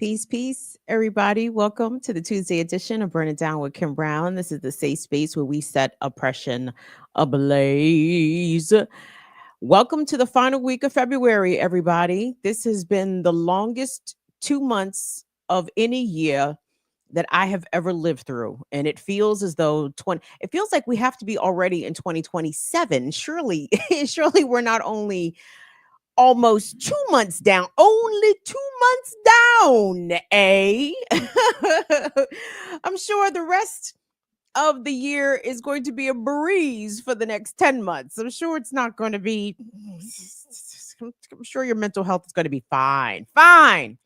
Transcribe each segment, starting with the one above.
Peace, peace, everybody. Welcome to the Tuesday edition of Burn It Down with Kim Brown. This is the safe space where we set oppression ablaze. Welcome to the final week of February, everybody. This has been the longest 2 months of any year that I have ever lived through. And it feels as though it feels like we have to be already in 2027. Surely, surely we're not only almost 2 months down, only 2 months down, eh? I'm sure the rest of the year is going to be a breeze for the next 10 months. I'm sure it's not going to be, I'm sure your mental health is going to be fine. Fine.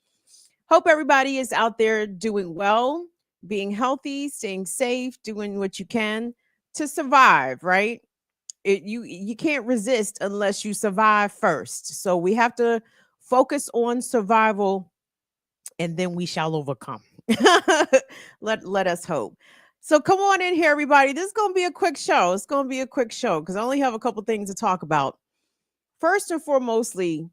Hope everybody is out there doing well, being healthy, staying safe, doing what you can to survive, right? You can't resist unless you survive first. So we have to focus on survival and then we shall overcome. let us hope. So come on in here, everybody. This is going to be a quick show. It's going to be a quick show because I only have a couple things to talk about. First and foremostly,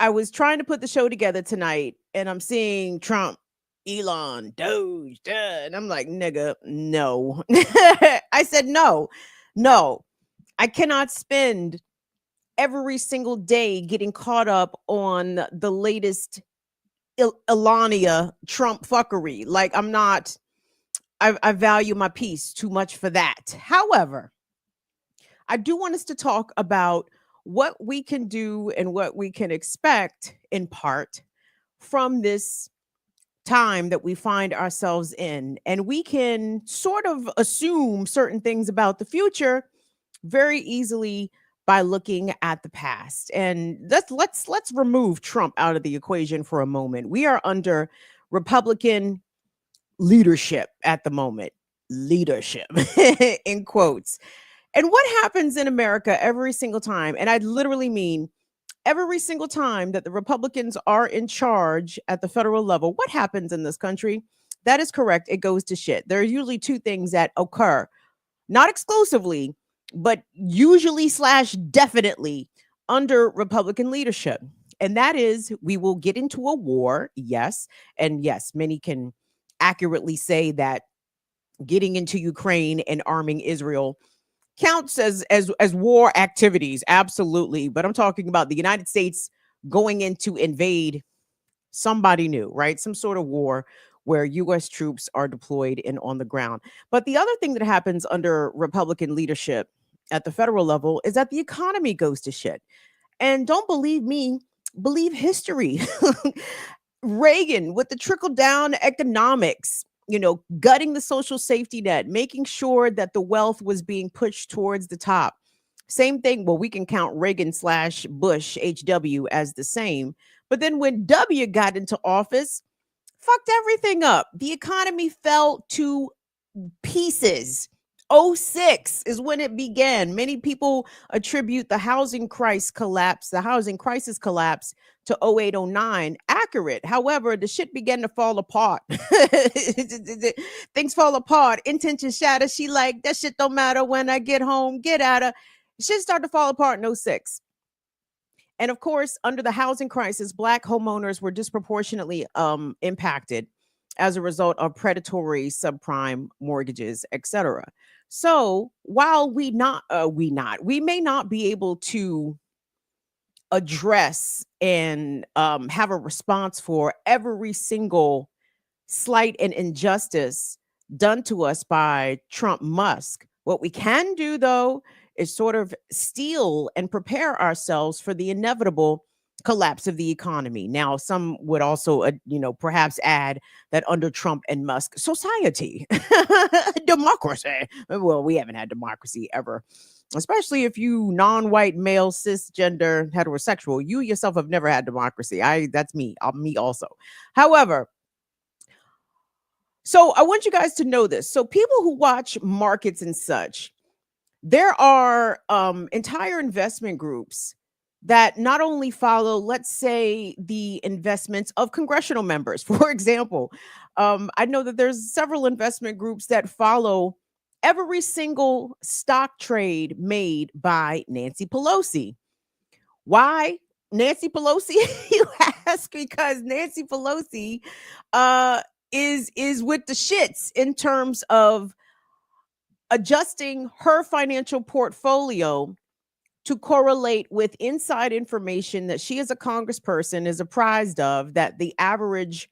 I was trying to put the show together tonight and I'm seeing Trump, Elon, DOGE, and I'm like, nigga, no. I said, no. I cannot spend every single day getting caught up on the latest Elania Trump fuckery. Like I'm not, I value my peace too much for that. However, I do want us to talk about what we can do and what we can expect in part from this time that we find ourselves in. And we can sort of assume certain things about the future very easily by looking at the past. And let's remove Trump out of the equation for a moment. We are under Republican leadership at the moment. Leadership in quotes. And what happens in America every single time, and I literally mean every single time that the Republicans are in charge at the federal level, what happens in this country? That is correct. It goes to shit. There are usually two things that occur, not exclusively, but usually / definitely under Republican leadership. And that is we will get into a war. Yes. And yes, many can accurately say that getting into Ukraine and arming Israel counts as war activities. Absolutely. But I'm talking about the United States going in to invade somebody new, right? Some sort of war where US troops are deployed and on the ground. But the other thing that happens under Republican leadership at the federal level is that the economy goes to shit. And don't believe me, believe history. Reagan with the trickle down economics, gutting the social safety net, making sure that the wealth was being pushed towards the top. Same thing. Well, we can count Reagan / Bush HW as the same. But then when W got into office, fucked everything up. The economy fell to pieces. '06 is when it began. Many people attribute the housing crisis collapse to '08, '09. Accurate. However, the shit began to fall apart. Things fall apart. Intention shatter. She like, that shit don't matter when I get home. Get at her. Shit started to fall apart in '06. And of course, under the housing crisis, Black homeowners were disproportionately impacted as a result of predatory subprime mortgages, etc. So while we may not be able to address and have a response for every single slight and injustice done to us by Trump Musk, what we can do though is sort of steal and prepare ourselves for the inevitable collapse of the economy. Now, some would also, perhaps add that under Trump and Musk, society, democracy. Well, we haven't had democracy ever, especially if you non-white, male, cisgender, heterosexual. You yourself have never had democracy. That's me. I'm me also. However, so I want you guys to know this. So people who watch markets and such, there are entire investment groups that not only follow, let's say, the investments of congressional members. For example, I know that there's several investment groups that follow every single stock trade made by Nancy Pelosi. Why Nancy Pelosi? That's because Nancy Pelosi is with the shits in terms of adjusting her financial portfolio to correlate with inside information that she as a congressperson is apprised of that the average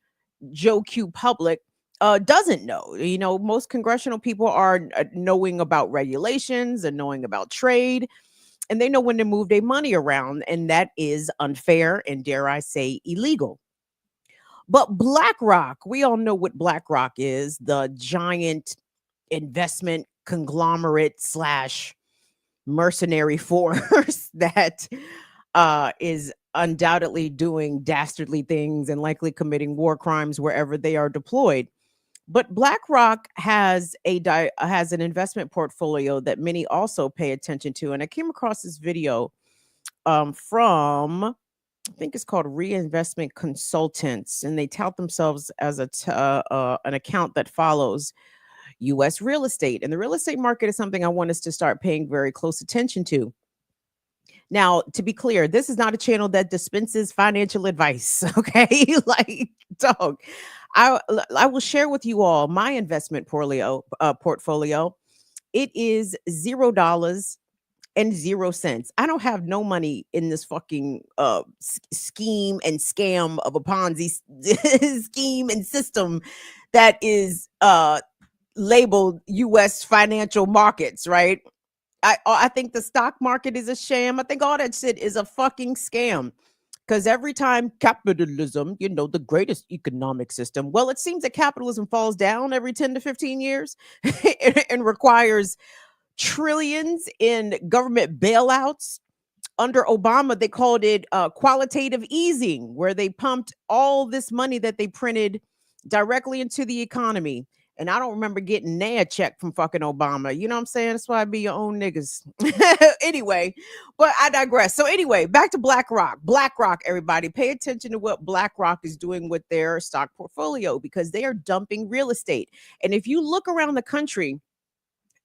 Joe Q public doesn't know. You know, most congressional people are knowing about regulations and knowing about trade, and they know when to move their money around, and that is unfair and, dare I say, illegal. But BlackRock, we all know what BlackRock is, the giant investment conglomerate slash mercenary force that is undoubtedly doing dastardly things and likely committing war crimes wherever they are deployed. But BlackRock has an investment portfolio that many also pay attention to, and I came across this video from, I think it's called Reinvestment Consultants, and they tout themselves as an account that follows U.S. real estate. And the real estate market is something I want us to start paying very close attention to. Now, to be clear, this is not a channel that dispenses financial advice, okay? Like, dog, I will share with you all my investment portfolio. It is $0 and 0 cents. I don't have no money in this fucking scheme and scam of a Ponzi scheme and system that is labeled U.S. financial markets, right? I think the stock market is a sham. I think all that shit is a fucking scam. Because every time capitalism, you know, the greatest economic system, well, it seems that capitalism falls down every 10 to 15 years and requires trillions in government bailouts. Under Obama, they called it qualitative easing, where they pumped all this money that they printed directly into the economy. And I don't remember getting a check from fucking Obama. You know what I'm saying? That's why I be your own niggas. Anyway, but I digress. So anyway, back to BlackRock. BlackRock, everybody, pay attention to what BlackRock is doing with their stock portfolio, because they are dumping real estate. And if you look around the country,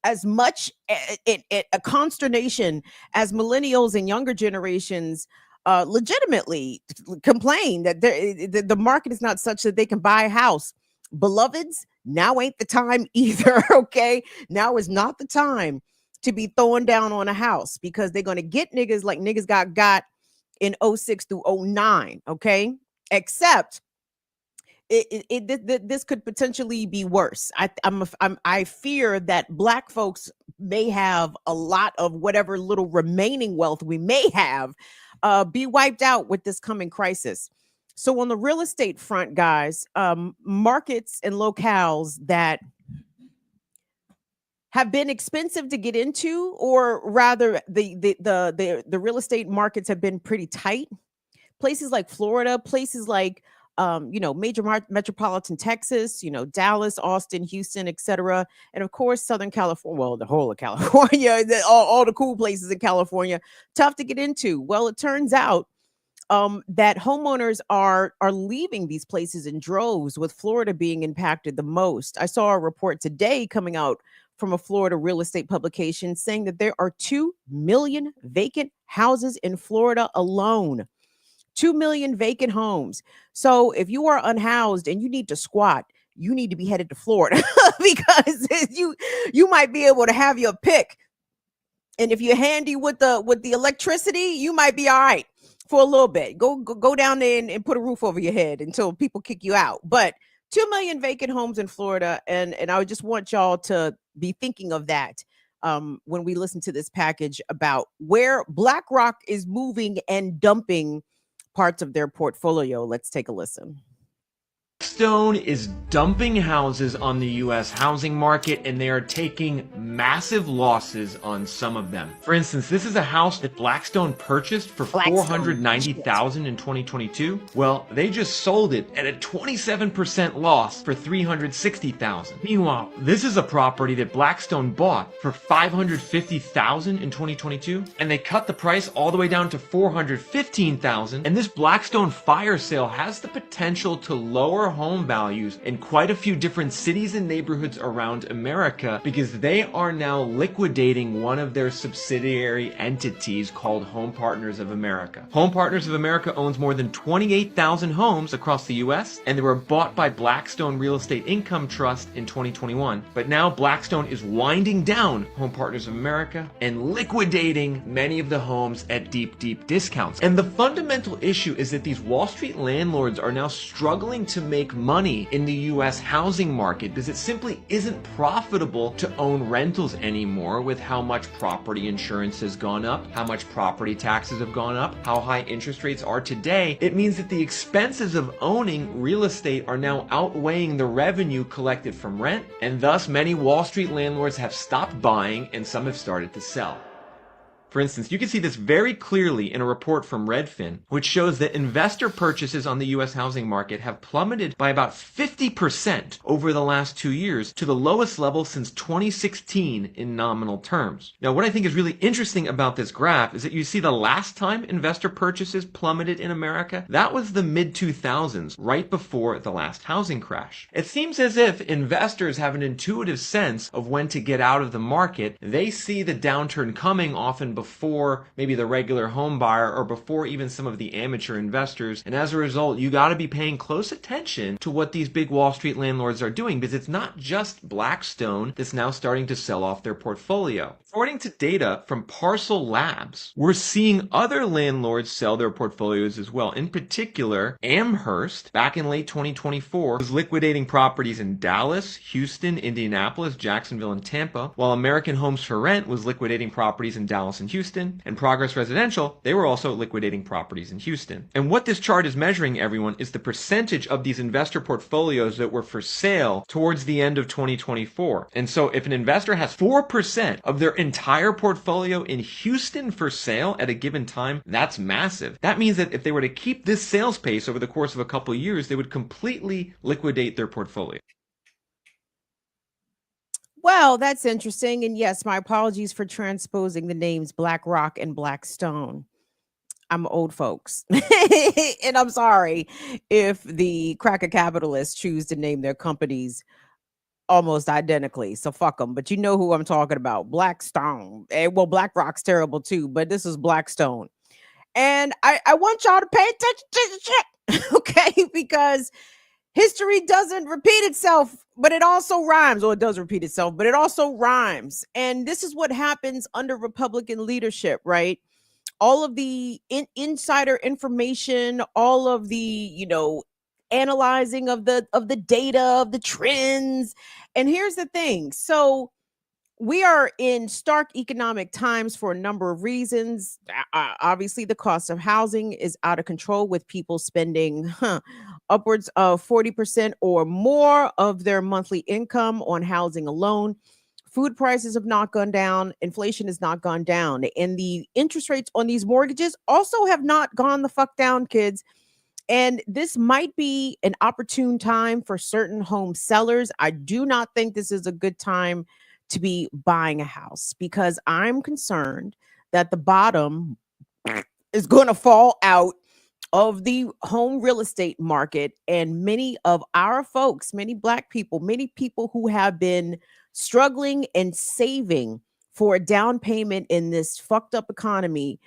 as much a consternation as millennials and younger generations legitimately complain that the market is not such that they can buy a house. Beloveds, now ain't the time either, okay? Now is not the time to be throwing down on a house, because they're going to get niggas like niggas got in 06 through 09, okay? Except this could potentially be worse. I fear that Black folks may have a lot of whatever little remaining wealth we may have be wiped out with this coming crisis. So on the real estate front, guys, markets and locales that have been expensive to get into, or rather the real estate markets have been pretty tight. Places like Florida, places like major metropolitan Texas, Dallas, Austin, Houston, etc. And of course, Southern California, well, the whole of California, all the cool places in California, tough to get into. Well, it turns out that homeowners are leaving these places in droves, with Florida being impacted the most. I saw a report today coming out from a Florida real estate publication saying that there are 2 million vacant houses in Florida alone. 2 million vacant homes. So if you are unhoused and you need to squat, you need to be headed to Florida because you might be able to have your pick. And if you're handy with the electricity, you might be all right for a little bit. Go down there and put a roof over your head until people kick you out. But 2 million vacant homes in Florida, and I just want y'all to be thinking of that when we listen to this package about where BlackRock is moving and dumping parts of their portfolio. Let's take a listen. Blackstone is dumping houses on the U.S. housing market, and they are taking massive losses on some of them. For instance, this is a house that Blackstone purchased for $490,000 in 2022. Well, they just sold it at a 27% loss for $360,000. Meanwhile, this is a property that Blackstone bought for $550,000 in 2022, and they cut the price all the way down to $415,000. And this Blackstone fire sale has the potential to lower home values in quite a few different cities and neighborhoods around America because they are now liquidating one of their subsidiary entities called Home Partners of America. Home Partners of America owns more than 28,000 homes across the US, and they were bought by Blackstone Real Estate Income Trust in 2021. But now Blackstone is winding down Home Partners of America and liquidating many of the homes at deep, deep discounts. And the fundamental issue is that these Wall Street landlords are now struggling to make money in the US housing market because it simply isn't profitable to own rentals anymore with how much property insurance has gone up, how much property taxes have gone up, how high interest rates are today. It means that the expenses of owning real estate are now outweighing the revenue collected from rent, and thus many Wall Street landlords have stopped buying and some have started to sell. For instance, you can see this very clearly in a report from Redfin, which shows that investor purchases on the US housing market have plummeted by about 50% over the last 2 years to the lowest level since 2016 in nominal terms. Now, what I think is really interesting about this graph is that you see the last time investor purchases plummeted in America, that was the mid-2000s, right before the last housing crash. It seems as if investors have an intuitive sense of when to get out of the market. They see the downturn coming often before maybe the regular home buyer or before even some of the amateur investors. And as a result, you got to be paying close attention to what these big Wall Street landlords are doing, because it's not just Blackstone that's now starting to sell off their portfolio. According to data from Parcel Labs, we're seeing other landlords sell their portfolios as well. In particular, Amherst, back in late 2024, was liquidating properties in Dallas, Houston, Indianapolis, Jacksonville, and Tampa, while American Homes for Rent was liquidating properties in Dallas and Houston, and Progress Residential, they were also liquidating properties in Houston. And what this chart is measuring, everyone, is the percentage of these investor portfolios that were for sale towards the end of 2024. And so if an investor has 4% of their entire portfolio in Houston for sale at a given time, that's massive. That means that if they were to keep this sales pace over the course of a couple of years, they would completely liquidate their portfolio. Well, that's interesting. And yes, my apologies for transposing the names BlackRock and Blackstone. I'm old folks. And I'm sorry if the cracker capitalists choose to name their companies almost identically. So fuck them. But you know who I'm talking about. Blackstone. Well, BlackRock's terrible too, but this is Blackstone. And I want y'all to pay attention to the shit. Okay? Because history doesn't repeat itself, but it also rhymes. Or it does repeat itself, but it also rhymes. And this is what happens under Republican leadership, right? All of the insider information, all of the, analyzing of the data, of the trends. And here's the thing. So we are in stark economic times for a number of reasons. Obviously, the cost of housing is out of control, with people spending upwards of 40% or more of their monthly income on housing alone. Food prices have not gone down. Inflation has not gone down. And the interest rates on these mortgages also have not gone the fuck down, kids. And this might be an opportune time for certain home sellers. I do not think this is a good time to be buying a house, because I'm concerned that the bottom is going to fall out of the home real estate market. And many of our folks, many Black people, many people who have been struggling and saving for a down payment in this fucked up economy,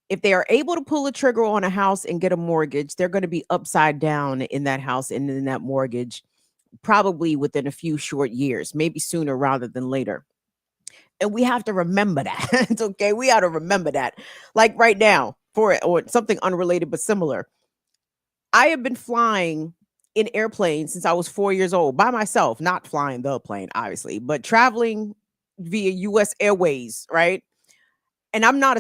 if they are able to pull a trigger on a house and get a mortgage, they're going to be upside down in that house and in that mortgage, probably within a few short years, maybe sooner rather than later. And we have to remember that. It's okay. We ought to remember that. Like right now, or something unrelated but similar. I have been flying in airplanes since I was 4 years old by myself, not flying the plane, obviously, but traveling via US Airways, right? And I'm not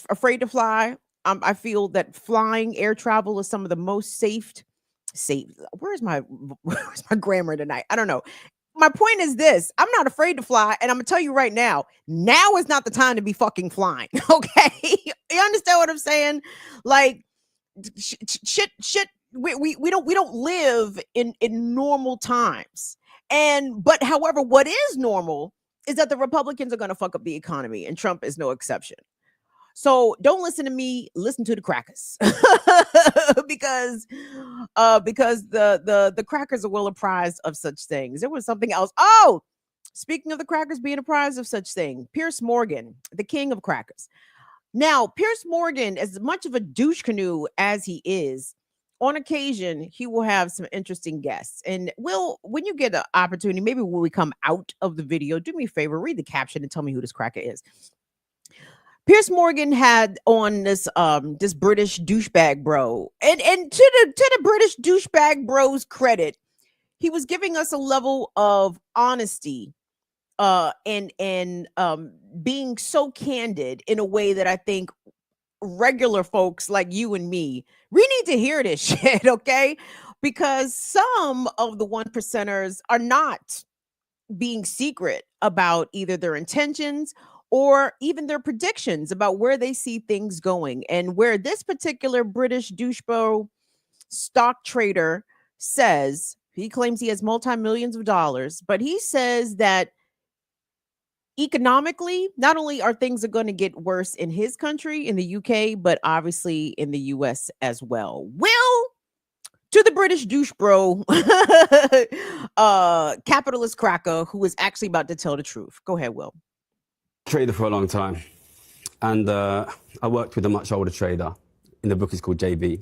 afraid to fly. I feel that flying, air travel is some of the most safe. Where's my grammar tonight? I don't know. My point is this: I'm not afraid to fly, and I'm gonna tell you right now. Now is not the time to be fucking flying. Okay, you understand what I'm saying? Like shit. We don't live in normal times. But however, what is normal is that the Republicans are going to fuck up the economy, and Trump is no exception. So don't listen to me. Listen to the crackers, because the crackers are well apprised of such things. There was something else. Oh, speaking of the crackers being apprised of such thing, Pierce Morgan, the king of crackers. Now, Pierce Morgan, as much of a douche canoe as he is, on occasion he will have some interesting guests. And will, when you get an opportunity, maybe when we come out of the video, do me a favor, read the caption and tell me who this cracker is. Pierce Morgan had on this British douchebag bro, and to the British douchebag bro's credit, he was giving us a level of honesty, and being so candid in a way that I think regular folks like you and me, we need to hear this shit, okay? Because some of the one percenters are not being secret about either their intentions or even their predictions about where they see things going. And where this particular British douchebag stock trader says, he claims he has multi-millions of dollars, but he says that economically, not only are things going to get worse in his country, in the UK, but obviously in the US as well. Will, to the British douche bro, capitalist cracker who is actually about to tell the truth. Go ahead, Will. Trader for a long time, and I worked with a much older trader. In the book, it's called JB.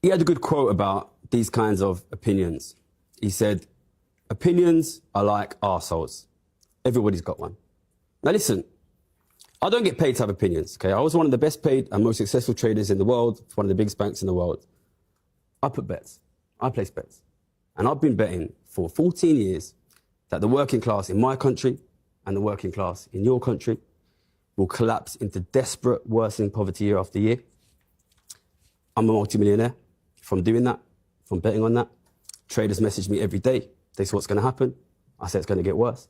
He had a good quote about these kinds of opinions. He said, opinions are like arseholes. Everybody's got one. Now listen, I don't get paid to have opinions, okay? I was one of the best paid and most successful traders in the world, for one of the biggest banks in the world. I put bets. I place bets. And I've been betting for 14 years that the working class in my country and the working class in your country will collapse into desperate, worsening poverty year after year. I'm a multimillionaire from doing that, from betting on that. Traders message me every day. They say, what's going to happen? I say it's going to get worse.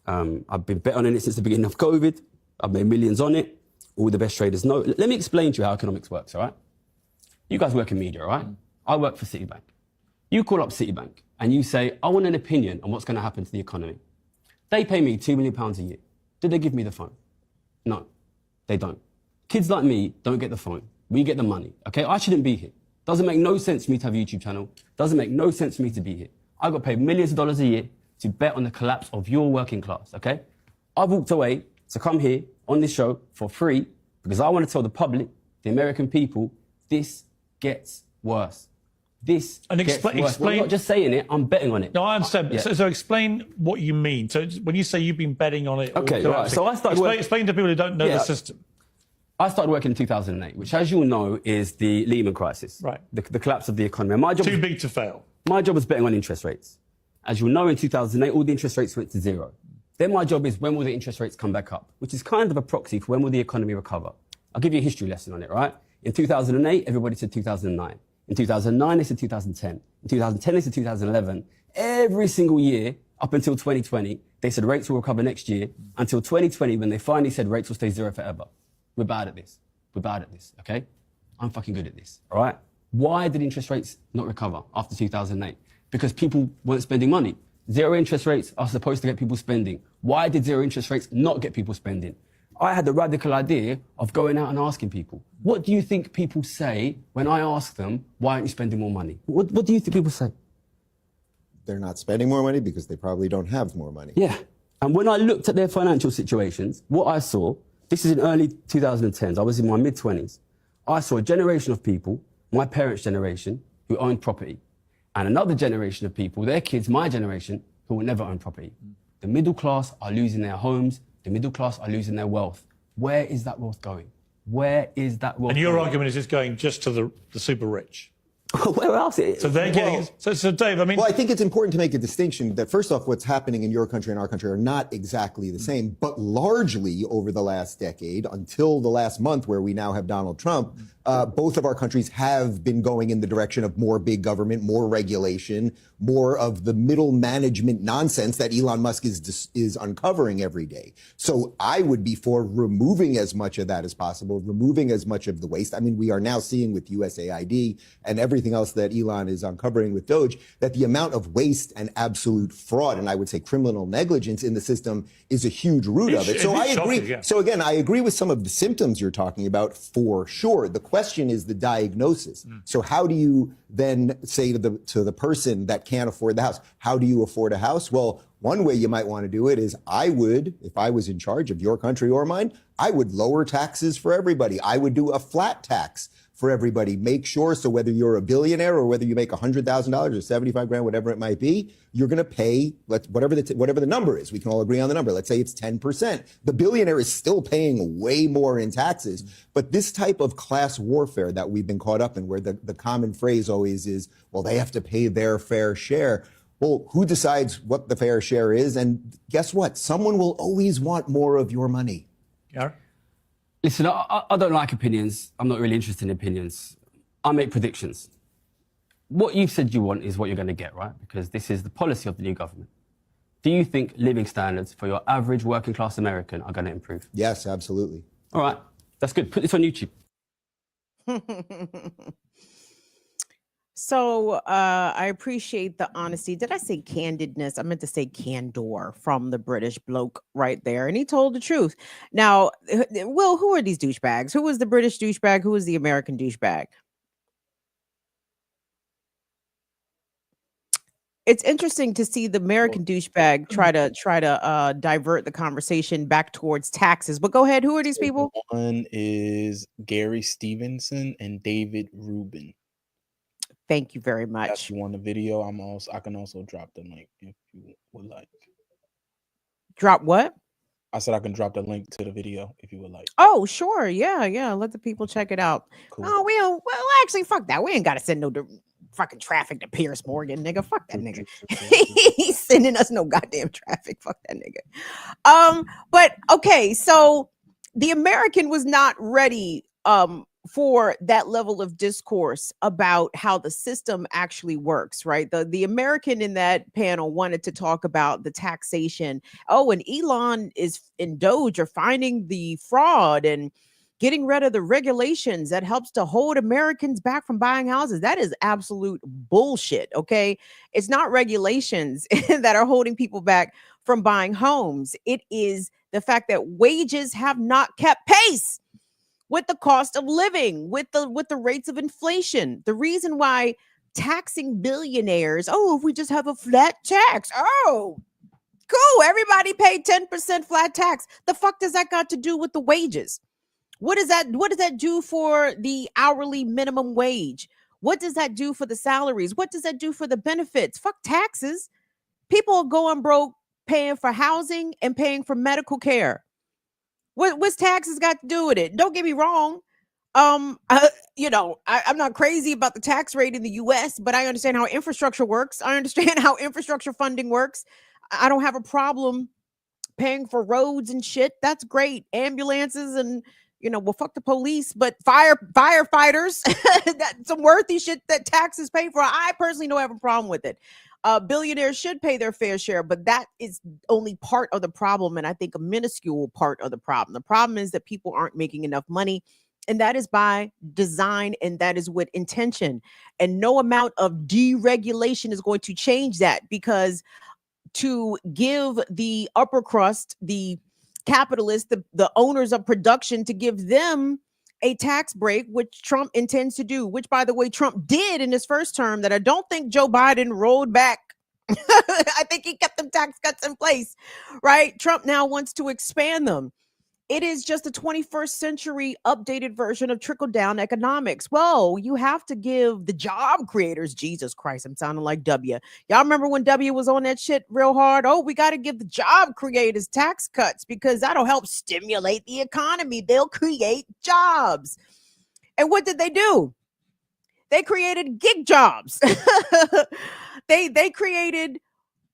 I've been betting on it since the beginning of COVID. I've made millions on it. All the best traders know. Let me explain to you how economics works, all right? You guys work in media, all right? I work for Citibank. You call up Citibank and you say, I want an opinion on what's going to happen to the economy. They pay me £2 million a year. Did they give me the phone? No, they don't. Kids like me don't get the phone. We get the money, okay? I shouldn't be here. Doesn't make no sense for me to have a YouTube channel. Doesn't make no sense for me to be here. I got paid millions of dollars a year to bet on the collapse of your working class, okay? I walked away to come here on this show for free because I want to tell the public, the American people, this gets worse. This gets worse. I'm not just saying it, I'm betting on it. No, I understand. Yeah. So explain what you mean. So when you say you've been betting on it... Okay, right. So I started explain to people who don't know the system. I started working in 2008, which, as you'll know, is the Lehman crisis. Right. The collapse of the economy. And my job Too big to fail. My job was betting on interest rates. As you'll know, in 2008, all the interest rates went to zero. Then my job is when will the interest rates come back up, which is kind of a proxy for when will the economy recover. I'll give you a history lesson on it, right? In 2008, everybody said 2009. In 2009, they said 2010. In 2010, they said 2011. Every single year, up until 2020, they said rates will recover next year, until 2020, when they finally said rates will stay zero forever. We're bad at this. We're bad at this, okay? I'm fucking good at this, all right? Why did interest rates not recover after 2008? Because people weren't spending money. Zero interest rates are supposed to get people spending. Why did zero interest rates not get people spending? I had the radical idea of going out and asking people, what do you think people say when I ask them, why aren't you spending more money? What do you think people say? They're not spending more money because they probably don't have more money. Yeah. And when I looked at their financial situations, what I saw, this is in early 2010s, I was in my mid-20s, I saw a generation of people, my parents' generation, who owned property, and another generation of people, their kids, my generation, who will never own property. The middle class are losing their homes. The middle class are losing their wealth. Where is that wealth going? Where is that wealth And your going? argument is it's going just to the super rich. Where else? So they're getting... So Dave, I mean... Well, I think it's important to make a distinction that, first off, what's happening in your country and our country are not exactly the same, but largely over the last decade, until the last month where we now have Donald Trump, both of our countries have been going in the direction of more big government, more regulation, more of the middle management nonsense that Elon Musk is uncovering every day. So I would be for removing as much of that as possible, removing as much of the waste. I mean, we are now seeing with USAID and everything else that Elon is uncovering with DOGE that the amount of waste and absolute fraud, and I would say criminal negligence in the system, is a huge root of it. So I agree. Shocking, yeah. So again, I agree with some of the symptoms you're talking about for sure. The question is the diagnosis. So how do you then say to the person that can't afford the house, how do you afford a house? Well, one way you might want to do it is I would, if I was in charge of your country or mine, I would lower taxes for everybody. I would do a flat tax for everybody. Make sure, so whether you're a billionaire or whether you make $100,000 or 75 grand, whatever it might be, you're going to pay whatever the number is. We can all agree on the number. Let's say it's 10%. The billionaire is still paying way more in taxes. But this type of class warfare that we've been caught up in, where the common phrase always is, well, they have to pay their fair share. Well, who decides what the fair share is? And guess what? Someone will always want more of your money. Yeah. Listen, I don't like opinions. I'm not really interested in opinions. I make predictions. What you've said you want is what you're going to get, right? Because this is the policy of the new government. Do you think living standards for your average working class American are going to improve? Yes, absolutely. All right, that's good. Put this on YouTube. So I appreciate the honesty. Did I say candidness? I meant to say candor from the British bloke right there. And he told the truth. Now, Will, who are these douchebags? Who was the British douchebag? Who was the American douchebag? It's interesting to see the American douchebag try to divert the conversation back towards taxes. But go ahead. Who are these people? One is Gary Stevenson and David Rubin. Thank you very much. If you want the video, I can also drop the link if you would like. Drop what? I said I can drop the link to the video if you would like. Oh, sure. Yeah. Let the people check it out. Cool. Oh, well, actually, fuck that. We ain't got to send no fucking traffic to Pierce Morgan, nigga. Fuck that nigga. He's sending us no goddamn traffic. Fuck that nigga. But okay, so the American was not ready for that level of discourse about how the system actually works, right? The American in that panel wanted to talk about the taxation. Oh, and Elon and DOGE are finding the fraud and getting rid of the regulations that helps to hold Americans back from buying houses. That is absolute bullshit, okay? It's not regulations that are holding people back from buying homes. It is the fact that wages have not kept pace with the cost of living, with the rates of inflation. The reason why taxing billionaires, if we just have a flat tax, cool, everybody pay 10% flat tax. The fuck does that got to do with the wages? What does that do for the hourly minimum wage? What does that do for the salaries? What does that do for the benefits? Fuck taxes. People are going broke paying for housing and paying for medical care. What's taxes got to do with it? Don't get me wrong. I'm not crazy about the tax rate in the US, but I understand how infrastructure works. I understand how infrastructure funding works. I don't have a problem paying for roads and shit. That's great. Ambulances and, fuck the police, but firefighters, that's some worthy shit that taxes pay for. I personally don't have a problem with it. Billionaires should pay their fair share, but that is only part of the problem, and I think a minuscule part of the problem. The problem is that people aren't making enough money, and that is by design, and that is with intention. And no amount of deregulation is going to change that, because to give the upper crust, the capitalists, the owners of production, to give them a tax break, which Trump intends to do, which, by the way, Trump did in his first term, that I don't think Joe Biden rolled back. I think he kept them tax cuts in place, right? Trump now wants to expand them. It is just a 21st century updated version of trickle-down economics. Well, you have to give the job creators, Jesus Christ, I'm sounding like W. Y'all remember when W was on that shit real hard? Oh, we got to give the job creators tax cuts because that'll help stimulate the economy. They'll create jobs. And what did they do? They created gig jobs. They created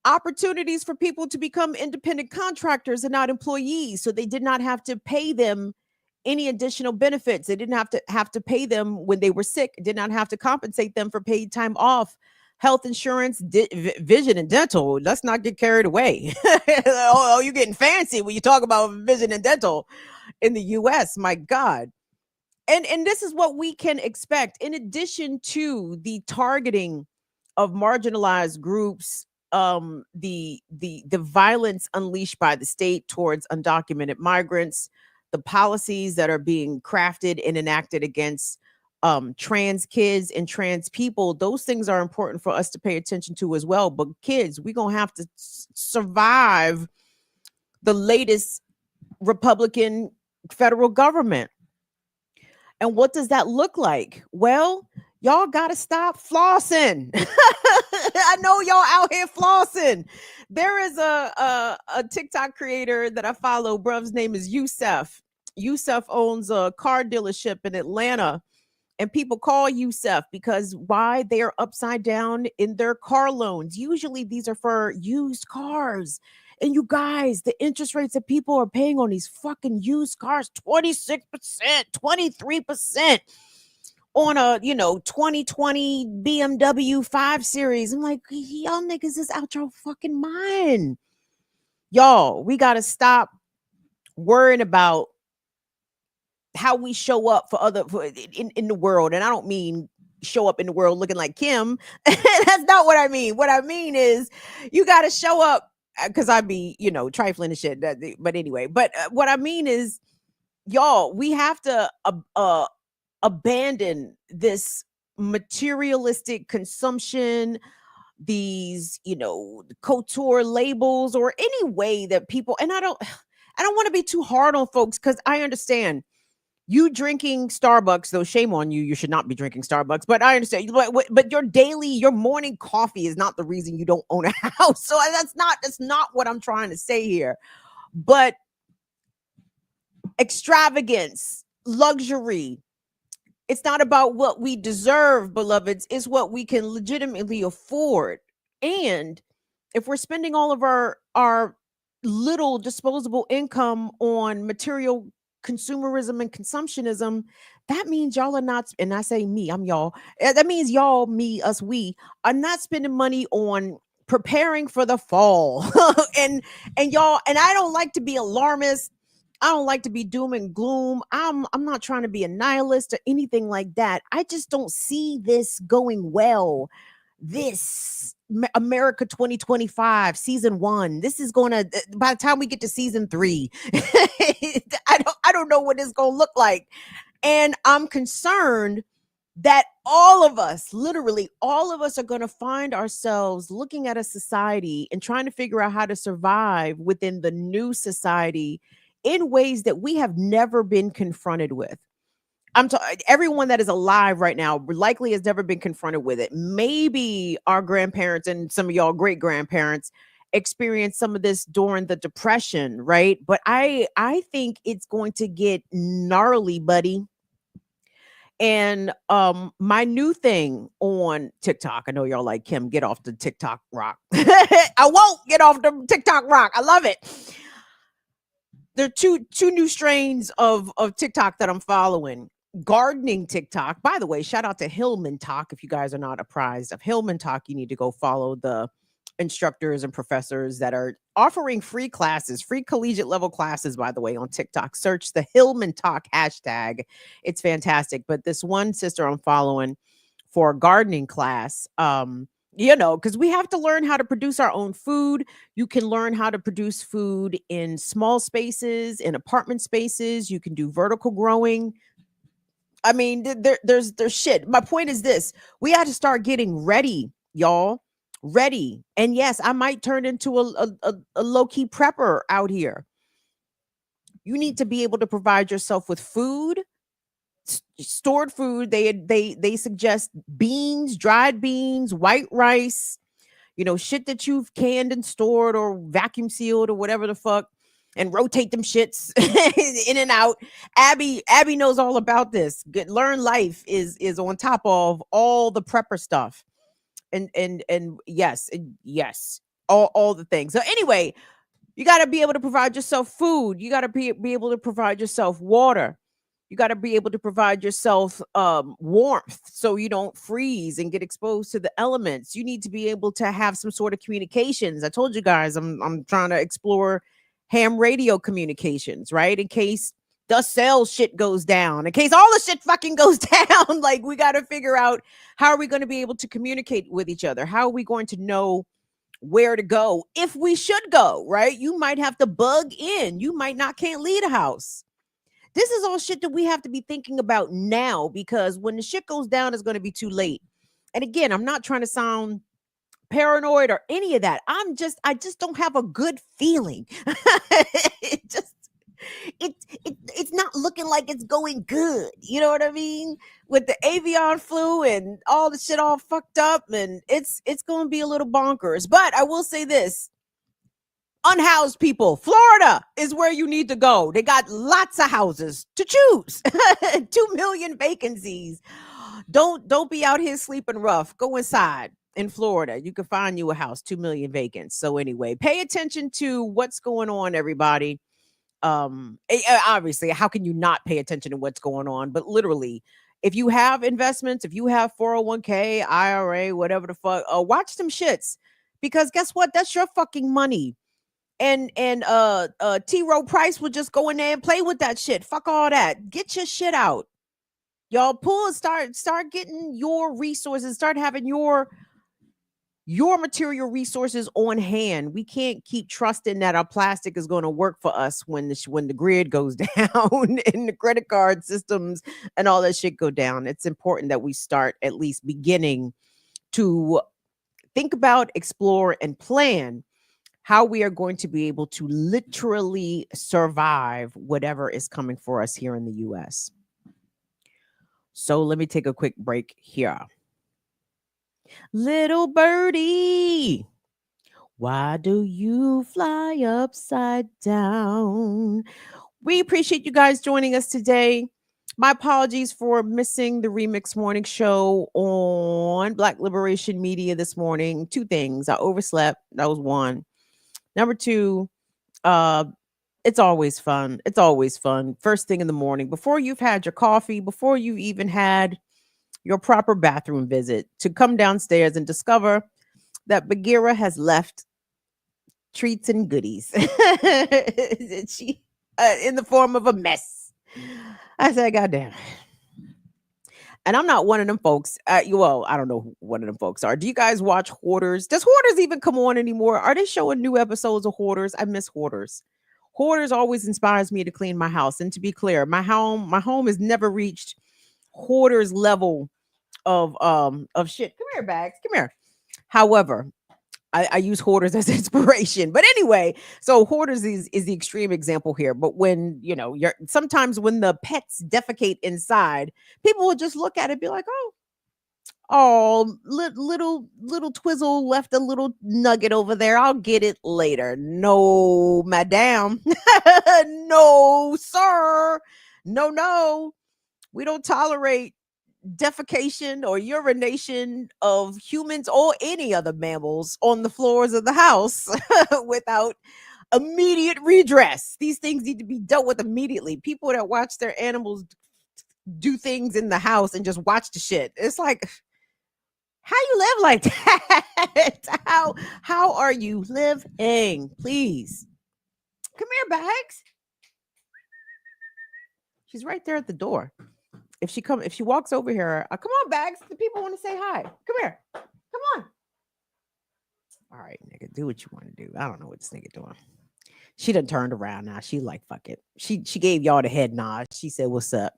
opportunities for people to become independent contractors and not employees. So they did not have to pay them any additional benefits. They didn't have to pay them when they were sick. Did not have to compensate them for paid time off. Health insurance, vision, and dental. Let's not get carried away. Oh, you're getting fancy when you talk about vision and dental in the U.S. My God. And this is what we can expect. In addition to the targeting of marginalized groups, the violence unleashed by the state towards undocumented migrants, the policies that are being crafted and enacted against trans kids and trans people, those things are important for us to pay attention to as well. But kids, we're gonna have to survive the latest Republican federal government. And what does that look like? Well, y'all got to stop flossing. I know y'all out here flossing. There is a TikTok creator that I follow. Bruv's name is Youssef. Youssef owns a car dealership in Atlanta. And people call Youssef because why? They are upside down in their car loans. Usually these are for used cars. And you guys, the interest rates that people are paying on these fucking used cars, 26%, 23% on a, 2020 BMW 5 Series. I'm like, y'all niggas is out your fucking mind. Y'all, we got to stop worrying about how we show up in the world. And I don't mean show up in the world looking like Kim. That's not what I mean. What I mean is you got to show up, because I'd be, trifling and shit. But anyway, what I mean is, y'all, we have to abandon this materialistic consumption, these, couture labels, or any way that people, and I don't want to be too hard on folks, because I understand you drinking Starbucks, though shame on you, you should not be drinking Starbucks, but I understand. But your morning coffee is not the reason you don't own a house. So that's not what I'm trying to say here. But extravagance, luxury, it's not about what we deserve, beloveds. It's what we can legitimately afford. And if we're spending all of our little disposable income on material consumerism and consumptionism, that means y'all are not, and I say me, I'm y'all. That means y'all, me, us, we are not spending money on preparing for the fall. and y'all, and I don't like to be alarmist. I don't like to be doom and gloom. I'm not trying to be a nihilist or anything like that. I just don't see this going well. This America 2025 season 1, this is going to, by the time we get to season 3, I don't know what it's going to look like. And I'm concerned that all of us, literally all of us, are going to find ourselves looking at a society and trying to figure out how to survive within the new society in ways that we have never been confronted with. Everyone that is alive right now likely has never been confronted with it. Maybe our grandparents and some of y'all great grandparents experienced some of this during the Depression, right? But I think it's going to get gnarly, buddy. And my new thing on TikTok, I know y'all like, Kim, get off the TikTok rock. I won't get off the TikTok rock. I love it. There are two new strains of TikTok that I'm following. Gardening TikTok. By the way, shout out to Hillman Talk. If you guys are not apprised of Hillman Talk, you need to go follow the instructors and professors that are offering free classes, free collegiate level classes, by the way, on TikTok. Search the Hillman Talk hashtag. It's fantastic. But this one sister I'm following for a gardening class, because we have to learn how to produce our own food. You can learn how to produce food in small spaces, in apartment spaces. You can do vertical growing. I mean, there's shit. My point is this: we had to start getting ready, y'all. Ready. And yes, I might turn into a low-key prepper out here. You need to be able to provide yourself with food, stored food. They suggest beans, dried beans, white rice, shit that you've canned and stored or vacuum sealed or whatever the fuck, and rotate them shits in and out. Abby knows all about this. Learn Life is on top of all the prepper stuff. And yes, all the things. So anyway, you got to be able to provide yourself food. You got to be able to provide yourself water. You got to be able to provide yourself warmth so you don't freeze and get exposed to the elements. You need to be able to have some sort of communications. I told you guys I'm trying to explore ham radio communications, right? In case the sales shit goes down, in case all the shit fucking goes down. Like, we got to figure out, how are we going to be able to communicate with each other? How are we going to know where to go if we should go, right? You might have to bug in. You might not can't leave a house. This is all shit that we have to be thinking about now, because when the shit goes down, it's going to be too late. And again, I'm not trying to sound paranoid or any of that. I just don't have a good feeling. It's not looking like it's going good. You know what I mean? With the avian flu and all the shit all fucked up, and it's going to be a little bonkers. But I will say this: unhoused people, Florida is where you need to go. They got lots of houses to choose. 2 million vacancies. Don't be out here sleeping rough. Go inside in Florida. You can find you a house. 2 million vacants. So anyway, pay attention to what's going on, everybody. Obviously, how can you not pay attention to what's going on? But literally, if you have investments, if you have 401k, IRA, whatever the fuck, watch them shits, because guess what? That's your fucking money. And T. Rowe Price would just go in there and play with that shit. Fuck all that. Get your shit out. Y'all pull and start getting your resources, start having your material resources on hand. We can't keep trusting that our plastic is going to work for us when the grid goes down and the credit card systems and all that shit go down. It's important that we start at least beginning to think about, explore, and plan how we are going to be able to literally survive whatever is coming for us here in the US. So let me take a quick break here. Little birdie, why do you fly upside down? We appreciate you guys joining us today. My apologies for missing the Remix Morning Show on Black Liberation Media this morning. 2 things. I overslept. That was one. Number 2, it's always fun. It's always fun. First thing in the morning, before you've had your coffee, before you even had your proper bathroom visit, to come downstairs and discover that Bagheera has left treats and goodies she, in the form of a mess. I said, God damn. And I'm not one of them folks. Well, I don't know who one of them folks are. Do you guys watch Hoarders? Does Hoarders even come on anymore? Are they showing new episodes of Hoarders? I miss Hoarders. Hoarders always inspires me to clean my house. And to be clear, my home has never reached Hoarders level of shit. Come here, Bags. Come here. However, I use Hoarders as inspiration. But anyway, so Hoarders is the extreme example here. But when, sometimes when the pets defecate inside, people will just look at it and be like, little Twizzle left a little nugget over there. I'll get it later. No, madam. No, sir. No. We don't tolerate defecation or urination of humans or any other mammals on the floors of the house without immediate redress. These things need to be dealt with immediately. People that watch their animals do things in the house and just watch the shit, it's like, how you live like that? How are you living? Please come here, Bags. She's right there at the door. If she walks over here, come on, Bags. The people want to say hi. Come here. Come on. All right, nigga, do what you want to do. I don't know what this nigga doing. She done turned around now. She like, fuck it. She gave y'all the head nod. She said, what's up?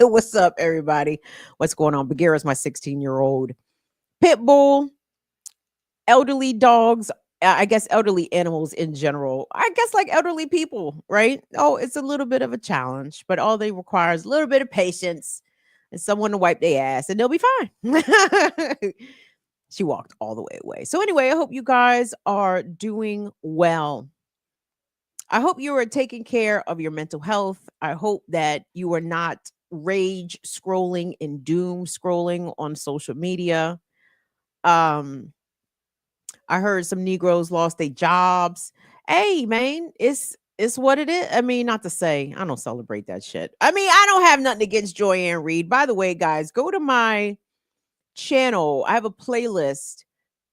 What's up, everybody? What's going on? Bagheera's my 16-year-old pit bull. Elderly dogs, I guess elderly animals in general, I guess like elderly people, right? Oh, it's a little bit of a challenge, but all they require is a little bit of patience and someone to wipe their ass and they'll be fine. She walked all the way away. So anyway, I hope you guys are doing well. I hope you are taking care of your mental health. I hope that you are not rage scrolling and doom scrolling on social media. I heard some Negroes lost their jobs. Hey, man, it's It's what it is. I mean, not to say I don't celebrate that shit. I mean, I don't have nothing against Joyanne Reed. By the way, guys, go to my channel. I have a playlist.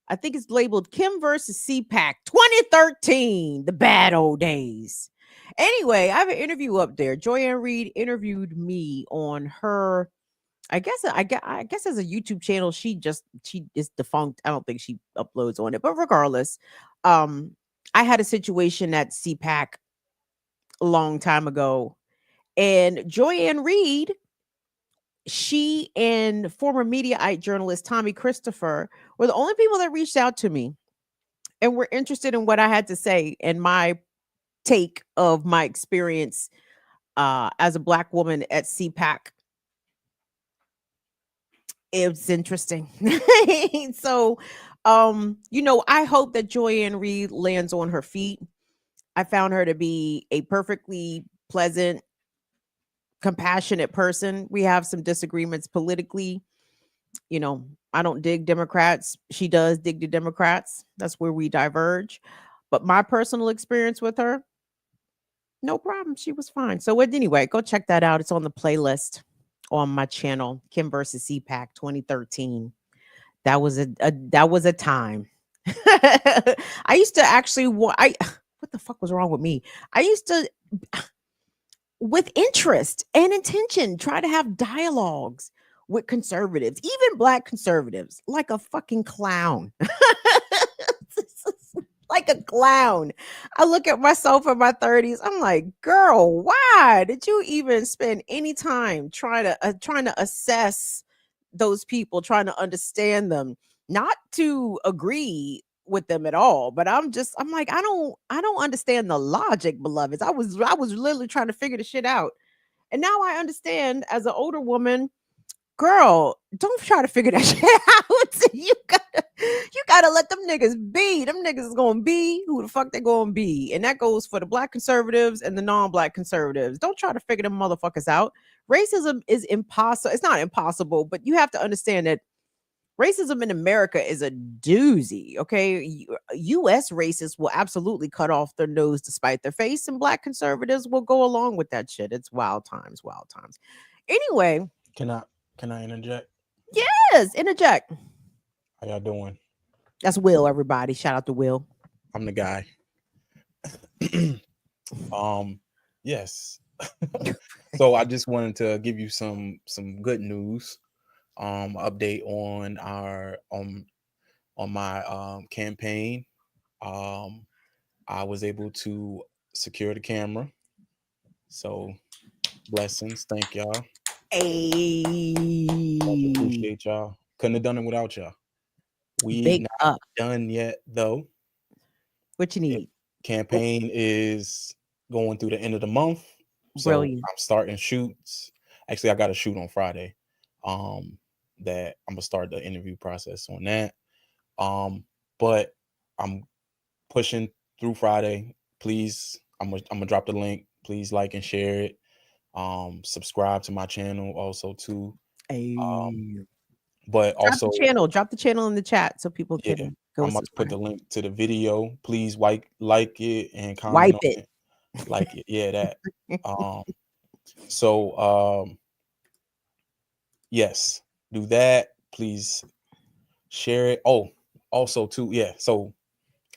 I think it's labeled Kim versus CPAC 2013, the bad old days. Anyway, I have an interview up there. Joyanne Reed interviewed me on her. I guess as a YouTube channel, she is defunct. I don't think she uploads on it. But regardless, I had a situation at CPAC a long time ago, and Joyanne Reed, she and former Mediaite journalist Tommy Christopher were the only people that reached out to me and were interested in what I had to say and my take of my experience as a Black woman at CPAC. It was interesting. So, I hope that Joyanne Reed lands on her feet. I found her to be a perfectly pleasant, compassionate person. We have some disagreements politically. I don't dig Democrats. She does dig the Democrats. That's where we diverge. But my personal experience with her, no problem. She was fine. So anyway, go check that out. It's on the playlist on my channel, Kim versus CPAC 2013. That was a time. I used to actually what the fuck was wrong with me? I used to, with interest and intention, try to have dialogues with conservatives, even Black conservatives, like a fucking clown. Like a clown. I look at myself in my 30s. I'm like, girl, why did you even spend any time trying to assess those people, trying to understand them, not to agree with them at all, but I'm like, I don't understand the logic, beloveds. I was literally trying to figure the shit out. And now I understand as an older woman, girl, don't try to figure that shit out. You gotta let them niggas be. Them niggas is gonna be who the fuck they gonna be. And that goes for the Black conservatives and the non-Black conservatives. Don't try to figure them motherfuckers out. Racism is impossible. It's not impossible, but you have to understand that racism in America is a doozy. Okay. US racists will absolutely cut off their nose to spite their face, and Black conservatives will go along with that shit. It's wild times, wild times. Anyway. Can I interject? Yes, interject. How y'all doing? That's Will, everybody. Shout out to Will. I'm the guy. Yes. So I just wanted to give you some good news. Update on our on my campaign. I was able to secure the camera. So blessings. Thank y'all. Hey. Appreciate y'all. Couldn't have done it without y'all. We Big not up. done yet though. What you need? Campaign is going through the end of the month. So Brilliant. I'm starting shoots. Actually, I got a shoot on Friday. That I'm gonna start the interview process on that. But I'm pushing through Friday. Please, I'm gonna drop the link. Please like and share it. Subscribe to my channel also too. Hey. But also drop the channel in the chat so people can go. I'm about to put the link to the video. Please like it and comment Wipe on it. it. Like it. Yeah, that. So yes, do that. Please share it. Oh, also too, yeah. So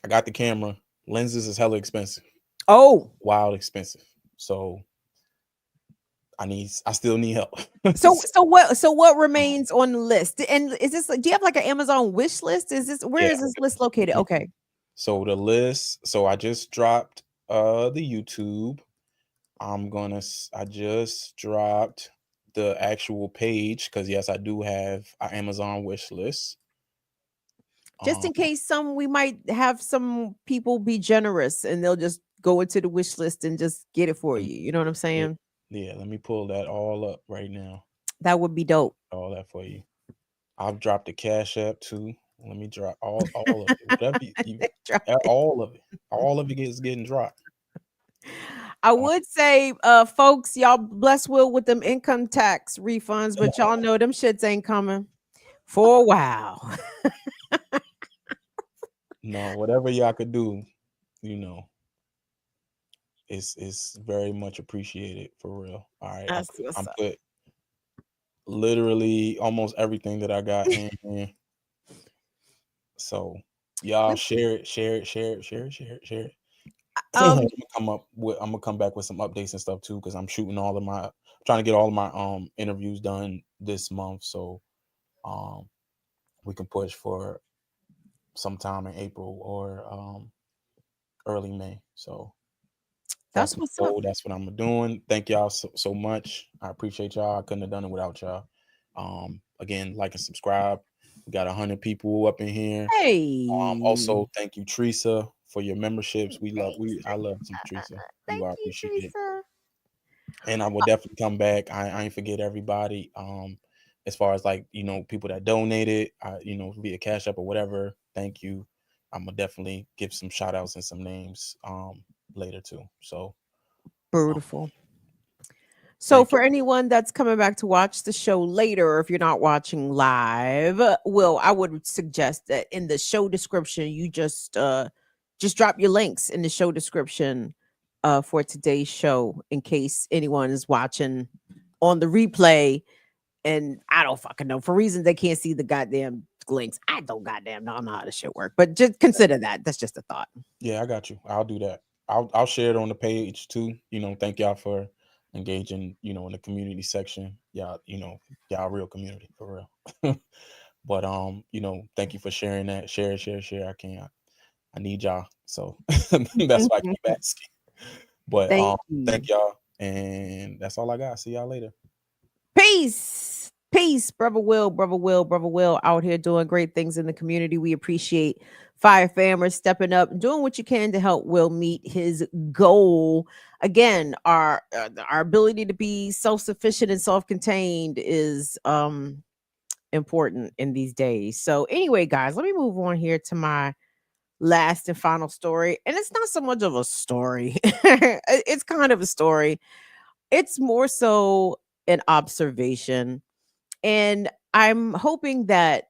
I got the camera. Lenses is hella expensive. Oh, wild expensive. So I still need help. so what remains on the list? And is this, do you have like an Amazon wish list? Is this list located? Okay. So the list, so I just dropped the YouTube. I just dropped the actual page because yes, I do have an Amazon wish list. Just in case we might have some people be generous and they'll just go into the wish list and just get it for you. You know what I'm saying? Yeah, let me pull that all up right now. That would be dope. All that for you. I've dropped the Cash App too. Let me drop all of it. Whatever all of it. All of it is getting dropped. I would say, folks, y'all bless Will with them income tax refunds, but y'all know them shits ain't coming for a while. No, whatever y'all could do, you know. it's very much appreciated for real. All right, That's what's I'm up. put literally almost everything that I got in here. So y'all share it. Um, I'm gonna come back with some updates and stuff too, because I'm shooting trying to get all of my interviews done this month, so we can push for sometime in April or early May. So that's that's my what's up. goal. That's what I'm doing. Thank y'all so much. I appreciate y'all. I couldn't have done it without y'all. Again, like and subscribe. We got 100 people up in here. Hey, Also, thank you, Teresa, for your memberships. I love some Teresa. thank You are you, appreciated. Teresa. And I will definitely come back. I ain't forget everybody. As far as like, people that donated, via Cash App or whatever, thank you. I'm gonna definitely give some shout outs and some names later too. So Beautiful. So, thank for you. anyone that's coming back to watch the show later, or if you're not watching live, I would suggest that in the show description, you just drop your links in the show description for today's show, in case anyone is watching on the replay. And I don't fucking know, for reasons they can't see the goddamn links. I don't goddamn know how this shit work, but just consider that. That's just a thought. Yeah, I got you. I'll do that. I'll share it on the page too. Thank y'all for engaging, in the community section. Y'all a real community for real. But thank you for sharing that. Share. I need y'all. So that's why I keep asking. But Thank you. thank y'all. And that's all I got. See y'all later. Peace. Peace, brother Will, out here doing great things in the community. We appreciate Fire Famers stepping up and doing what you can to help Will meet his goal. Again, our ability to be self-sufficient and self-contained is important in these days. So anyway, guys, let me move on here to my last and final story. And it's not so much of a story. It's kind of a story. It's more so an observation. And I'm hoping that,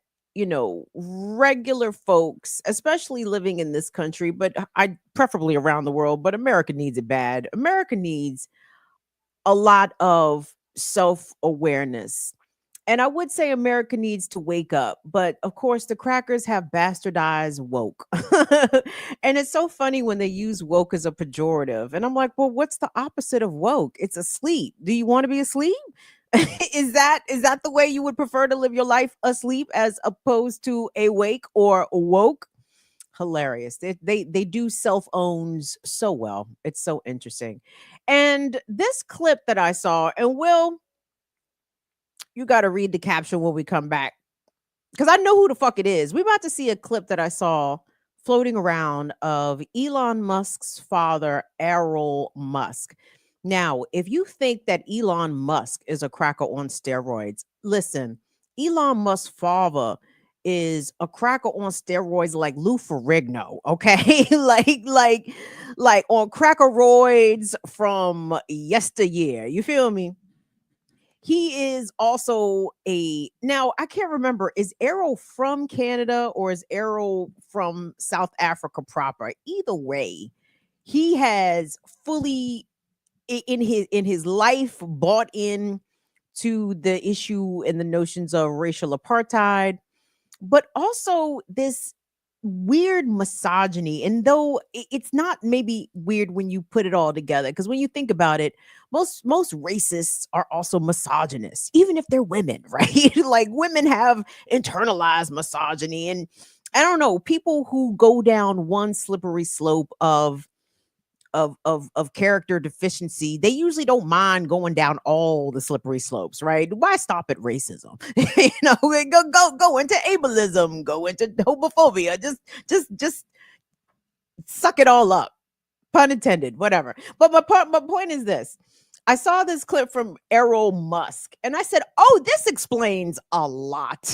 regular folks, especially living in this country, but I preferably around the world, but America needs it bad. America needs a lot of self awareness. And I would say America needs to wake up. But of course, the crackers have bastardized woke. And it's so funny when they use woke as a pejorative. And I'm like, well, what's the opposite of woke? It's asleep. Do you want to be asleep? Is that the way you would prefer to live your life, asleep as opposed to awake or woke? Hilarious. They do self owns so well. It's so interesting. And this clip that I saw, and you got to read the caption when we come back, because I know who the fuck it is. We're about to see a clip that I saw floating around of Elon Musk's father, Errol Musk. Now, if you think that Elon Musk is a cracker on steroids, listen, Elon Musk's father is a cracker on steroids like Lou Ferrigno, okay? like on crackeroids from yesteryear. You feel me? He is also now I can't remember, is Errol from Canada or is Errol from South Africa proper? Either way, he has fully in his life bought in to the issue and the notions of racial apartheid, but also this weird misogyny. And though it's not maybe weird when you put it all together, because when you think about it, most racists are also misogynists, even if they're women, right? Like women have internalized misogyny. And I don't know, people who go down one slippery slope of character deficiency, they usually don't mind going down all the slippery slopes, right? Why stop at racism? Go into ableism, go into homophobia, just suck it all up, pun intended, whatever. But my point is this: I saw this clip from Errol Musk, and I said, oh, this explains a lot.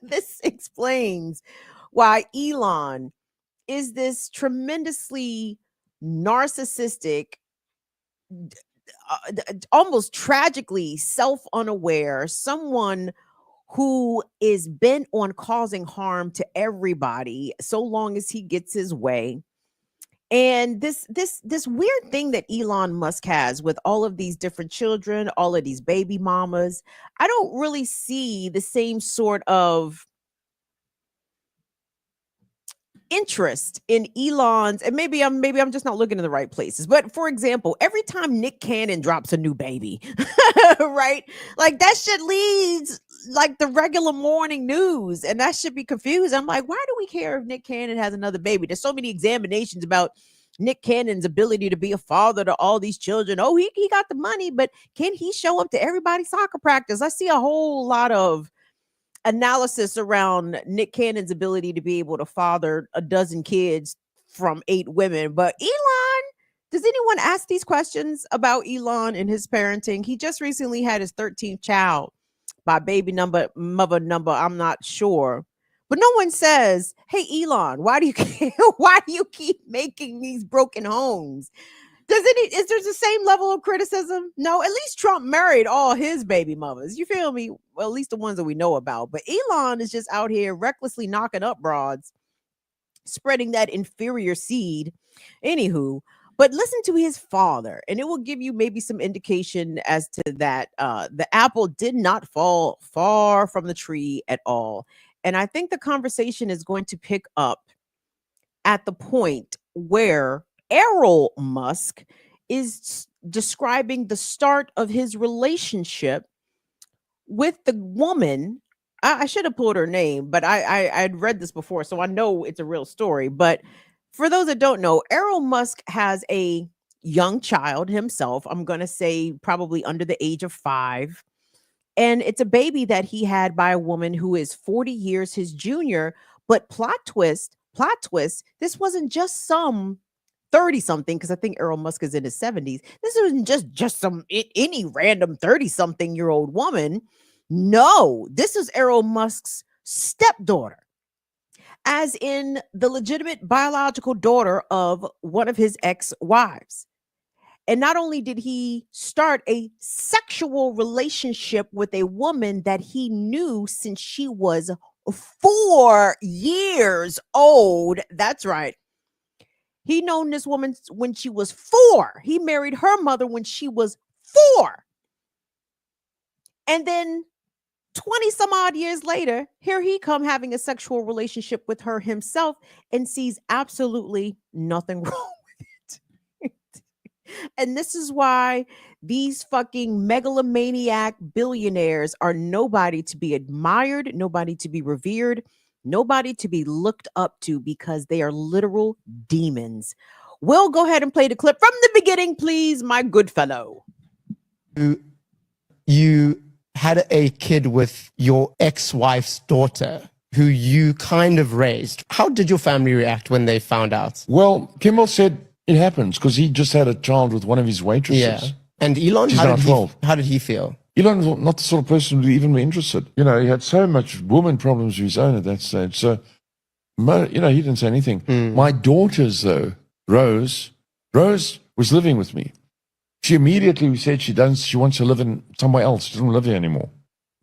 This explains why Elon is this tremendously narcissistic, almost tragically self-unaware, someone who is bent on causing harm to everybody so long as he gets his way. And this weird thing that Elon Musk has with all of these different children, all of these baby mamas, I don't really see the same sort of interest in Elon's, and maybe I'm just not looking in the right places. But for example, every time Nick Cannon drops a new baby, right? Like that shit leads like the regular morning news, and that should be confused. I'm like, why do we care if Nick Cannon has another baby? There's so many examinations about Nick Cannon's ability to be a father to all these children. Oh, he got the money, but can he show up to everybody's soccer practice? I see a whole lot of analysis around Nick Cannon's ability to be able to father a dozen kids from 8 women. But Elon, does anyone ask these questions about Elon and his parenting? He just recently had his 13th child by baby mother number, I'm not sure. But no one says, hey, Elon, why do you keep making these broken homes? Is there the same level of criticism? No, at least Trump married all his baby mothers. You feel me? Well, at least the ones that we know about. But Elon is just out here recklessly knocking up broads, spreading that inferior seed. Anywho, but listen to his father, and it will give you maybe some indication as to that. The apple did not fall far from the tree at all. And I think the conversation is going to pick up at the point where Elon Musk is describing the start of his relationship with the woman. I should have pulled her name, but I'd read this before, so I know it's a real story. But for those that don't know, Elon Musk has a young child himself. I'm going to say probably under the age of 5. And it's a baby that he had by a woman who is 40 years his junior. But plot twist, this wasn't just some 30 something, because I think Elon Musk is in his 70s. This isn't just some any random 30 something year old woman. No, this is Elon Musk's stepdaughter, as in the legitimate biological daughter of one of his ex-wives. And not only did he start a sexual relationship with a woman that he knew since she was 4 years old. That's right. He known this woman when she was 4. He married her mother when she was 4. And then 20 some odd years later, here he come having a sexual relationship with her himself and sees absolutely nothing wrong with it. And this is why these fucking megalomaniac billionaires are nobody to be admired, nobody to be revered, nobody to be looked up to, because they are literal demons. We'll go ahead and play the clip from the beginning, please, my good fellow. You had a kid with your ex-wife's daughter, who you kind of raised. How did your family react when they found out? Well, Kimmel said it happens because he just had a child with one of his waitresses. Yeah. And Elon, She's now 12. how did he feel? Elon was not the sort of person who would even be interested. You know, he had so much woman problems of his own at that stage. So, you know, he didn't say anything. My daughters, though, Rose was living with me. She immediately said she wants to live in somewhere else. She doesn't live here anymore.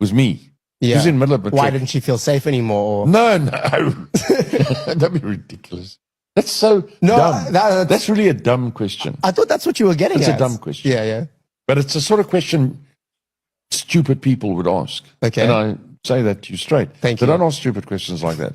It was me. Yeah. She was in the middle of a Why trip. didn't she feel safe anymore? No. That'd be ridiculous. That's so dumb. That's really a dumb question. I thought that's what you were getting at. It's a dumb question. Yeah. But it's the sort of question stupid people would ask. Okay. And I say that to you straight. Thank you. you. Don't ask stupid questions like that.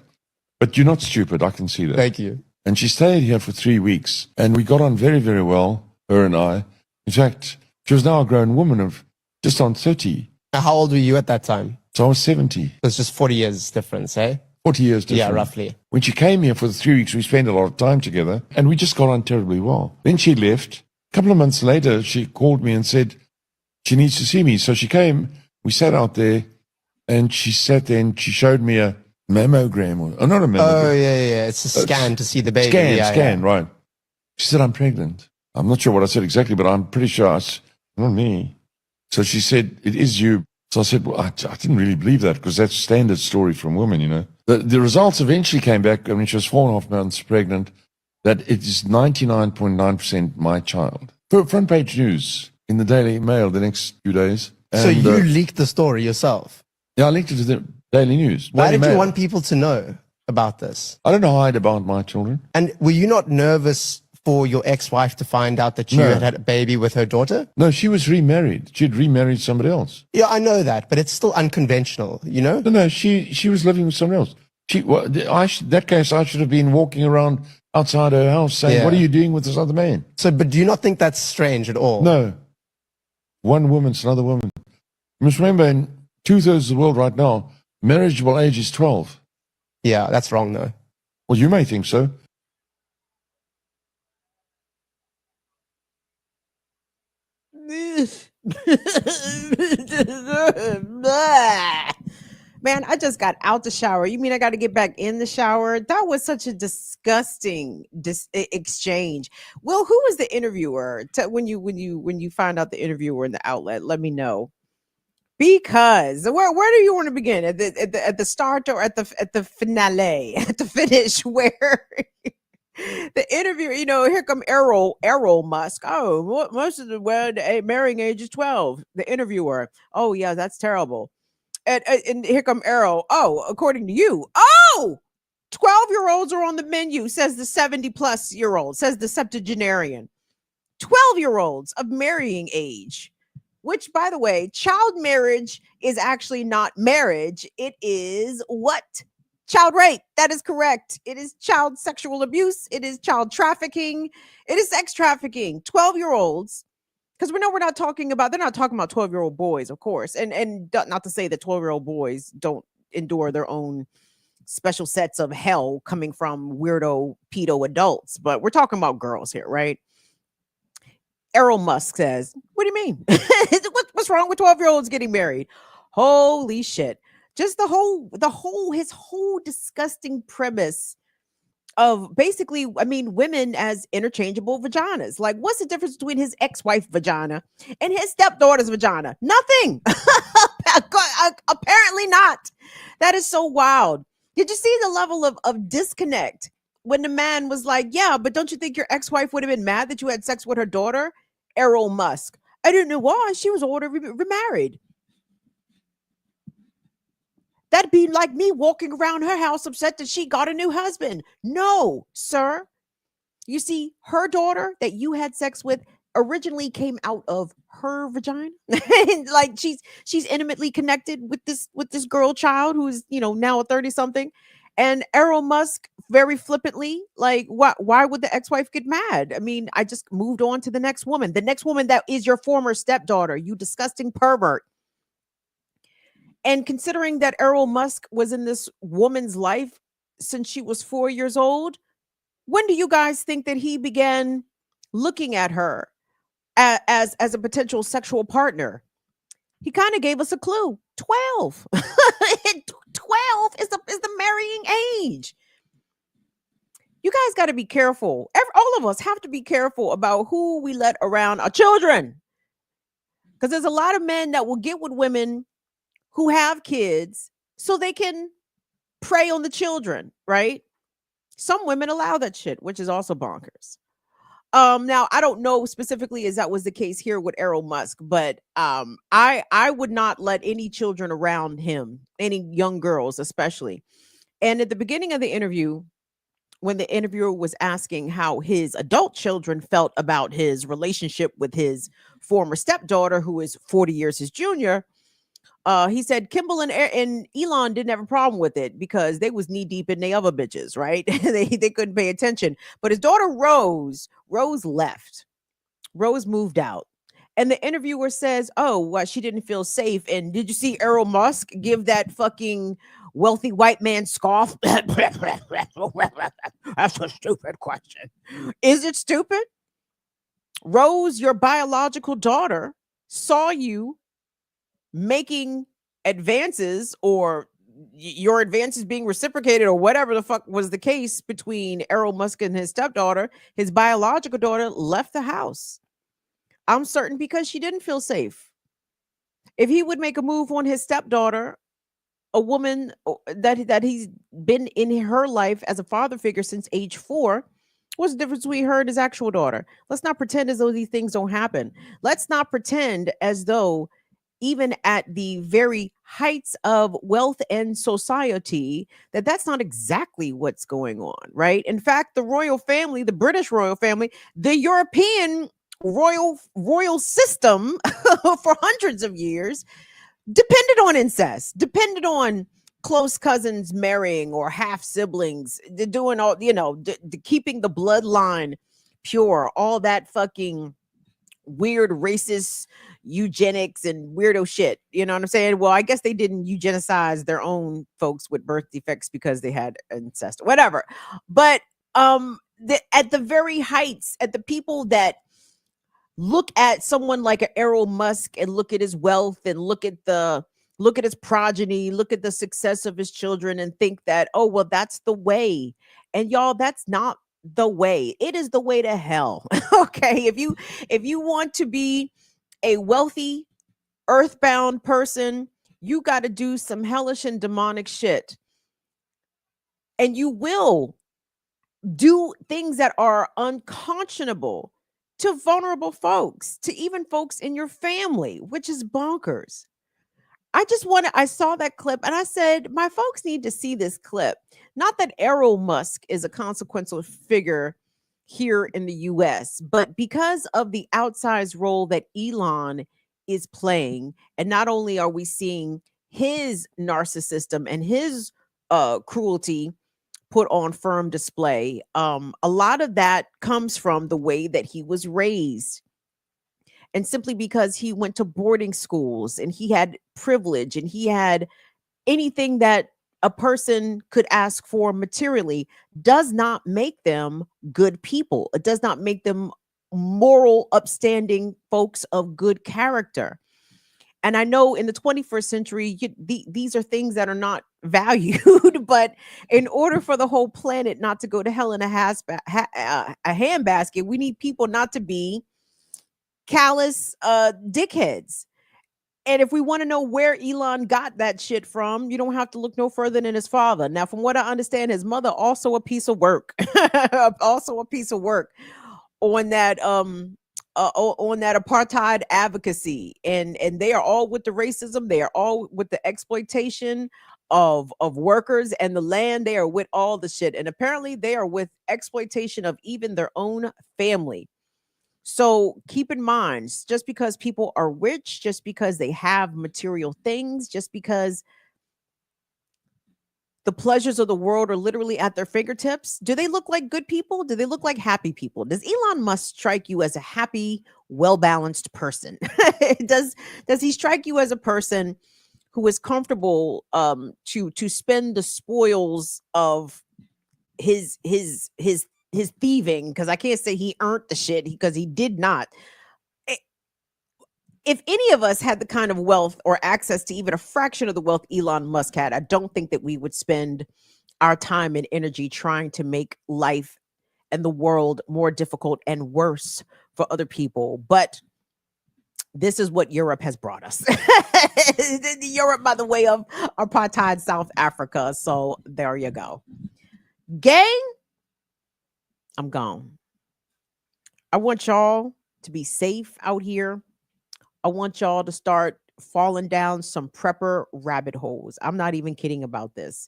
But you're not stupid. I can see that. Thank you. And she stayed here for 3 weeks. And we got on very, very well, her and I. In fact, she was now a grown woman of just on 30. How old were you at that time? So I was 70. It's just 40 years difference, eh? 40 years different. Yeah, roughly. When she came here for the 3 weeks, we spent a lot of time together. And we just got on terribly well. Then she left. A couple of months later, she called me and said she needs to see me. So she came. We sat out there. And she sat there and she showed me a mammogram. Or not a mammogram. Oh, yeah. It's a scan to see the baby. Scan, right. She said, I'm pregnant. I'm not sure what I said exactly, but I'm pretty sure it's not me. So she said, it is you. So I said, well, I didn't really believe that because that's standard story from women, you know. The results eventually came back, I mean, she was 4.5 months pregnant, that it is 99.9% my child. Front page news in the Daily Mail the next few days. And, so you leaked the story yourself? Yeah, I linked it to the Daily News. Why Daily did you Mail. want people to know about this? I don't hide about my children. And were you not nervous for your ex-wife to find out that you No. had a baby with her daughter? No, she was remarried. She'd remarried somebody else. Yeah, I know that, but it's still unconventional, you know? No, she was living with someone else. That case, I should have been walking around outside her house saying, Yeah. "What are you doing with this other man?" So, but do you not think that's strange at all? No. One woman's another woman. You must remember, in 2/3 of the world right now, marriageable age is 12. Yeah, that's wrong though. Well, you may think so. Man, I just got out the shower. You mean I got to get back in the shower? That was such a disgusting exchange. Well, who was the interviewer? When you find out the interviewer in the outlet, let me know. Because where do you want to begin? At the start or at the finale, at the finish, where the interview, here come Errol Musk. Oh, most of the marrying age is 12. The interviewer. Oh yeah, that's terrible. And here come Errol. Oh, according to you. Oh, 12-year-olds are on the menu, says the 70-plus-year-old, says the septuagenarian. 12-year-olds of marrying age, which, by the way, child marriage is actually not marriage. It is what? Child rape. That is correct. It is child sexual abuse. It is child trafficking. It is sex trafficking. 12-year-olds. Because we know they're not talking about 12-year-old boys, of course. And not to say that 12-year-old boys don't endure their own special sets of hell coming from weirdo pedo adults, but we're talking about girls here, right? Errol Musk says, what do you mean? What's wrong with 12-year-olds getting married? Holy shit. Just his whole disgusting premise of basically, women as interchangeable vaginas. Like, what's the difference between his ex-wife vagina and his stepdaughter's vagina? Nothing. Apparently not. That is so wild. Did you see the level of disconnect when the man was like, yeah, but don't you think your ex-wife would have been mad that you had sex with her daughter? Errol Musk. I didn't know why. She was already remarried. That'd be like me walking around her house upset that she got a new husband. No, sir. You see, her daughter that you had sex with originally came out of her vagina. Like she's intimately connected with this girl child who's, now a 30-something. And Errol Musk very flippantly, like, why would the ex-wife get mad? I just moved on to the next woman. The next woman that is your former stepdaughter, you disgusting pervert. And considering that Errol Musk was in this woman's life since she was 4 years old, when do you guys think that he began looking at her as a potential sexual partner? He kind of gave us a clue. 12. 12 is the marrying age. You guys got to be careful. All of us have to be careful about who we let around our children. Because there's a lot of men that will get with women who have kids so they can prey on the children, right? Some women allow that shit, which is also bonkers. Now I don't know specifically as that was the case here with Errol Musk, but I would not let any children around him, any young girls especially. And at the beginning of the interview, when the interviewer was asking how his adult children felt about his relationship with his former stepdaughter, who is 40 years his junior, he said Kimball and Elon didn't have a problem with it because they was knee deep in they other bitches, right? they couldn't pay attention. But his daughter Rose left. Rose moved out. And the interviewer says, oh, well, she didn't feel safe. And did you see Errol Musk give that fucking wealthy white man scoff? That's a stupid question. Is it stupid? Rose, your biological daughter, saw you making advances or your advances being reciprocated or whatever the fuck was the case between Errol Musk and his stepdaughter. His biological daughter left the house. I'm certain because she didn't feel safe. If he would make a move on his stepdaughter, a woman that he's been in her life as a father figure since age 4, what's the difference between her and his actual daughter? Let's not pretend as though these things don't happen. Let's not pretend as though even at the very heights of wealth and society, that's not exactly what's going on, right? In fact, the royal family, the British royal family, the European royal system for hundreds of years depended on incest, depended on close cousins marrying or half siblings, doing all, keeping the bloodline pure, all that fucking weird racist eugenics and weirdo shit. You know what I'm saying? Well, I guess they didn't eugenicize their own folks with birth defects because they had incest, whatever. But at the very heights, at the people that look at someone like Elon Musk and look at his wealth and look at his progeny, look at the success of his children and think that, oh, well, that's the way. And y'all, that's not the way. It is the way to hell. Okay. If you want to be a wealthy, earthbound person, you got to do some hellish and demonic shit. And you will do things that are unconscionable to vulnerable folks, to even folks in your family, which is bonkers. I saw that clip and I said, my folks need to see this clip. Not that Elon Musk is a consequential figure here in the US, but because of the outsized role that Elon is playing. And not only are we seeing his narcissism and his cruelty put on firm display, a lot of that comes from the way that he was raised. And simply because he went to boarding schools and he had privilege and he had anything that a person could ask for materially does not make them good people. It does not make them moral, upstanding folks of good character. And I know in the 21st century, these are things that are not valued, but in order for the whole planet not to go to hell in a handbasket, we need people not to be callous dickheads. And if we want to know where Elon got that shit from, you don't have to look no further than his father. Now, from what I understand, his mother also a piece of work, also a piece of work on that on that apartheid advocacy, and they are all with the racism. They are all with the exploitation of workers and the land. They are with all the shit, and apparently they are with exploitation of even their own family. So keep in mind, just because people are rich, just because they have material things, just because the pleasures of the world are literally at their fingertips, do they look like good people? Do they look like happy people? Does Elon Musk strike you as a happy, well-balanced person? does he strike you as a person who is comfortable to spend the spoils of his thieving? Because I can't say he earned the shit, because he did not. If any of us had the kind of wealth or access to even a fraction of the wealth Elon Musk had, I don't think that we would spend our time and energy trying to make life and the world more difficult and worse for other people. But this is what Europe has brought us. Europe by the way of apartheid South Africa. So there you go. Gang, I'm gone. I want y'all to be safe out here. I want y'all to start falling down some prepper rabbit holes. I'm not even kidding about this.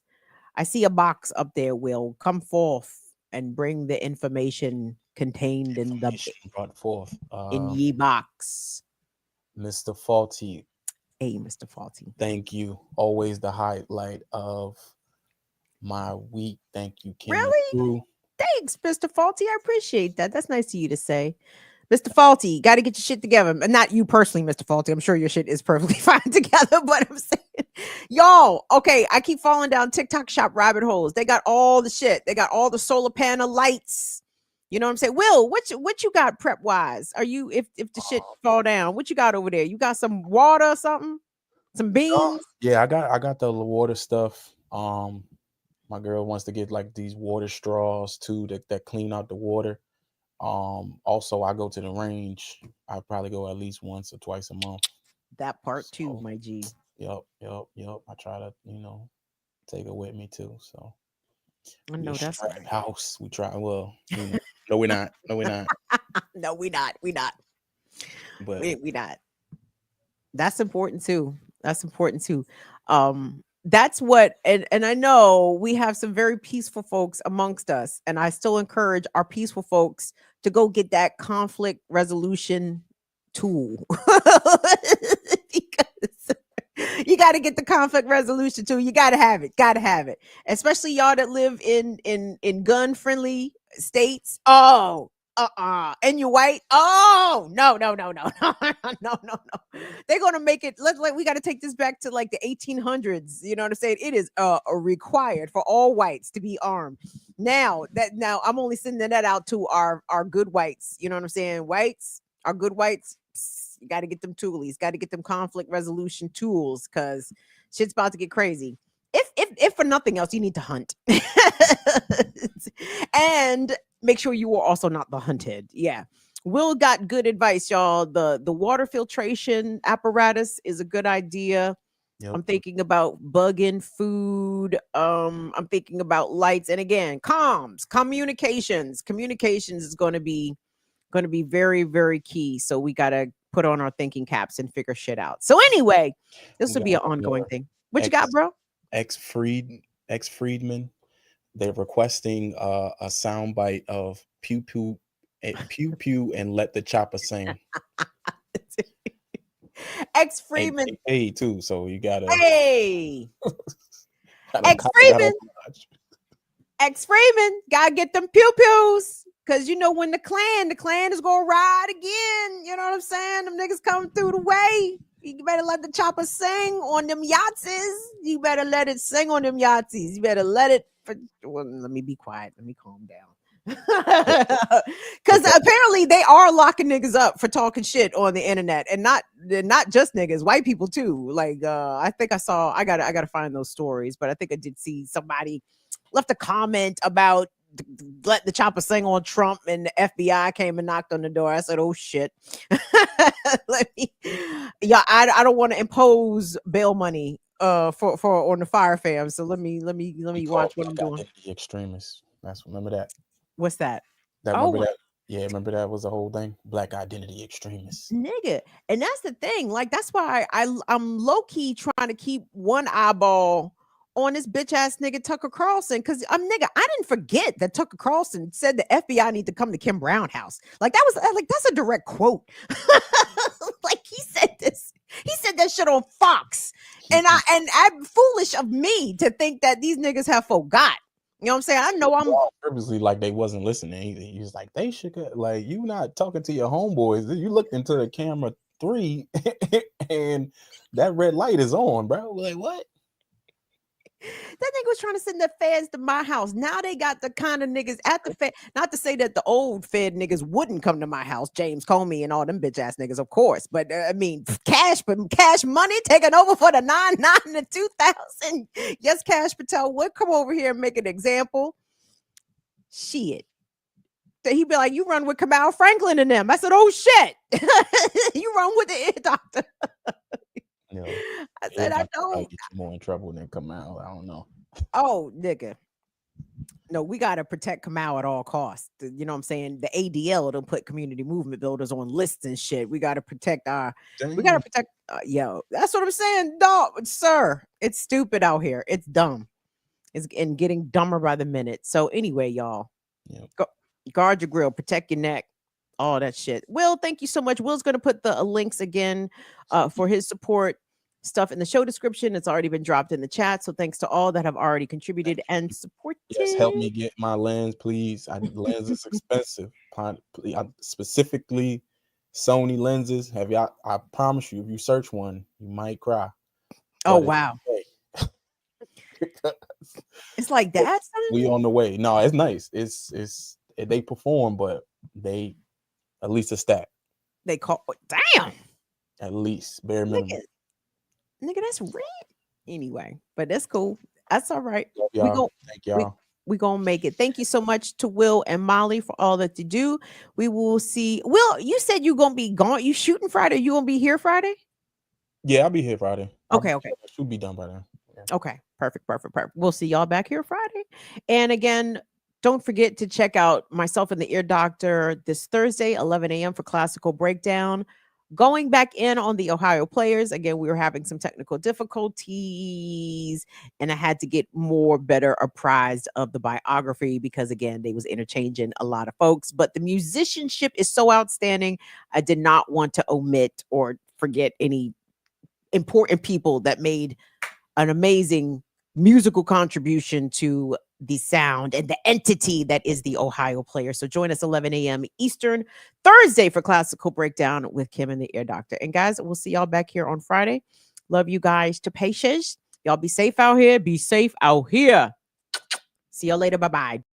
I see a box up there. Will come forth and bring the information contained in the brought forth. in ye box. Mr. Faulty. Hey, Mr. Faulty. Thank you. Always the highlight of my week. Thank you, Kim. Really? Thanks, Mr. Faulty. I appreciate that. That's nice of you to say. Mr. Faulty, got to get your shit together. And not you personally, Mr. Faulty. I'm sure your shit is perfectly fine together, but I'm saying, y'all, okay, I keep falling down TikTok shop rabbit holes. They got all the shit. They got all the solar panel lights. You know what I'm saying? Will, what you got prep wise? Are you, if the shit fall down, what you got over there? You got some water or something? Some beans? Yeah, I got the water stuff. My girl wants to get like these water straws too that clean out the water. Also I go to the range. I probably go at least once or twice a month. That part too, my G. Yep. I try to, take it with me too. So I know that's right. House. We try. Well, no, we're not. No, we're not. No, we not. But we not. That's important too. That's important too. That's what, and I know we have some very peaceful folks amongst us, and I still encourage our peaceful folks to go get that conflict resolution tool. Because you got to get the conflict resolution tool. You got to have it. Got to have it. Especially y'all that live in gun friendly states. Oh, and you're white. Oh, no, no, no, no, no, no, no, no. They're gonna make it. We got to take this back to like the 1800s. You know what I'm saying? It is required for all whites to be armed. Now I'm only sending that out to our good whites. You know what I'm saying? Whites, our good whites. You got to get them toolies. Got to get them conflict resolution tools, because shit's about to get crazy. If for nothing else, you need to hunt. And make sure you are also not the hunted. Yeah. Will got good advice, y'all. The water filtration apparatus is a good idea. Yep. I'm thinking about bugging food. I'm thinking about lights. And again, communications is going to be very, very key. So we got to put on our thinking caps and figure shit out. So anyway, this will be an ongoing thing. What you got, bro? Ex Freedman, they're requesting a soundbite of pew pew, pew pew, and let the chopper sing. Ex Freeman paid too, so you gotta. Hey, Ex Freeman, gotta get them pew pews, because you know when the clan is gonna ride again. You know what I'm saying? Them niggas coming through the way. You better let the chopper sing on them Yahtzees. You better let it sing on them Yahtzees. You better let it. Let me be quiet. Let me calm down. Because apparently they are locking niggas up for talking shit on the internet, and not just niggas, white people too. Like I think I gotta find those stories, but I think I did see somebody left a comment about let the chopper sing on Trump, and the FBI came and knocked on the door. I said, oh shit. I don't want to impose bail money for on the fire fam. So let me watch what I'm doing. The extremists. Remember that. What's that? Remember that? Yeah, remember that was the whole thing. Black identity extremists, nigga. And that's the thing. Like that's why I'm low key trying to keep one eyeball on this bitch ass nigga Tucker Carlson, because I didn't forget that Tucker Carlson said the FBI need to come to Kim Brown house. Like that's a direct quote. Like he said this. He said that shit on Fox. And I'm foolish of me to think that these niggas have forgot. You know what I'm saying? I know I'm purposely like they wasn't listening either. He was like, they should like you not talking to your homeboys. You looked into the camera 3 and that red light is on, bro. Like what? That nigga was trying to send the feds to my house. Now they got the kind of niggas at the Fed. Not to say that the old Fed niggas wouldn't come to my house, James Comey and all them bitch ass niggas, of course. But I mean, cash money taking over for the 99 and the 2000. Yes, Cash Patel would come over here and make an example. Shit. He'd be like, you run with Kamau Franklin and them. I said, oh shit. You run with the ear doctor. No, I said, I don't. Get you more in trouble than Kamau. I don't know. Oh, nigga. No, we got to protect Kamau at all costs. You know what I'm saying? The ADL don't put community movement builders on lists and shit. We got to protect yo, that's what I'm saying. Dog, sir, it's stupid out here. It's dumb. It's getting dumber by the minute. So anyway, y'all, guard your grill, protect your neck. All that shit. Will, thank you so much. Will's going to put the links again for his support stuff in the show description. It's already been dropped in the chat. So thanks to all that have already contributed and supported. Yes, help me get my lens, please. Lens is expensive. Specifically, Sony lenses. I promise you, if you search one, you might cry. Oh, wow. It's like that. We on the way. No, it's nice. It's they perform, but they at least a stat. They call damn. At least bare minimum. Nigga, that's red. Anyway, but that's cool. That's all right. Thank y'all. We gonna make it. Thank you so much to Will and Molly for all that you do. We will see. Will, you said you're gonna be gone. You shooting Friday? You gonna be here Friday? Yeah, I'll be here Friday. Okay. I should be done by then. Yeah. Okay, perfect. We'll see y'all back here Friday. And again, don't forget to check out myself and the Ear Doctor this Thursday, 11 a.m. for Classical Breakdown. Going back in on the Ohio players, again, we were having some technical difficulties, and I had to get better apprised of the biography because, again, they was interchanging a lot of folks. But the musicianship is so outstanding. I did not want to omit or forget any important people that made an amazing musical contribution to the sound and the entity that is the Ohio player. So join us 11 a.m. Eastern Thursday for Classical Breakdown with Kim and the Ear Doctor. And guys, we'll see y'all back here on Friday. Love you guys to patience. Y'all be safe out here. Be safe out here. See y'all later. Bye-bye.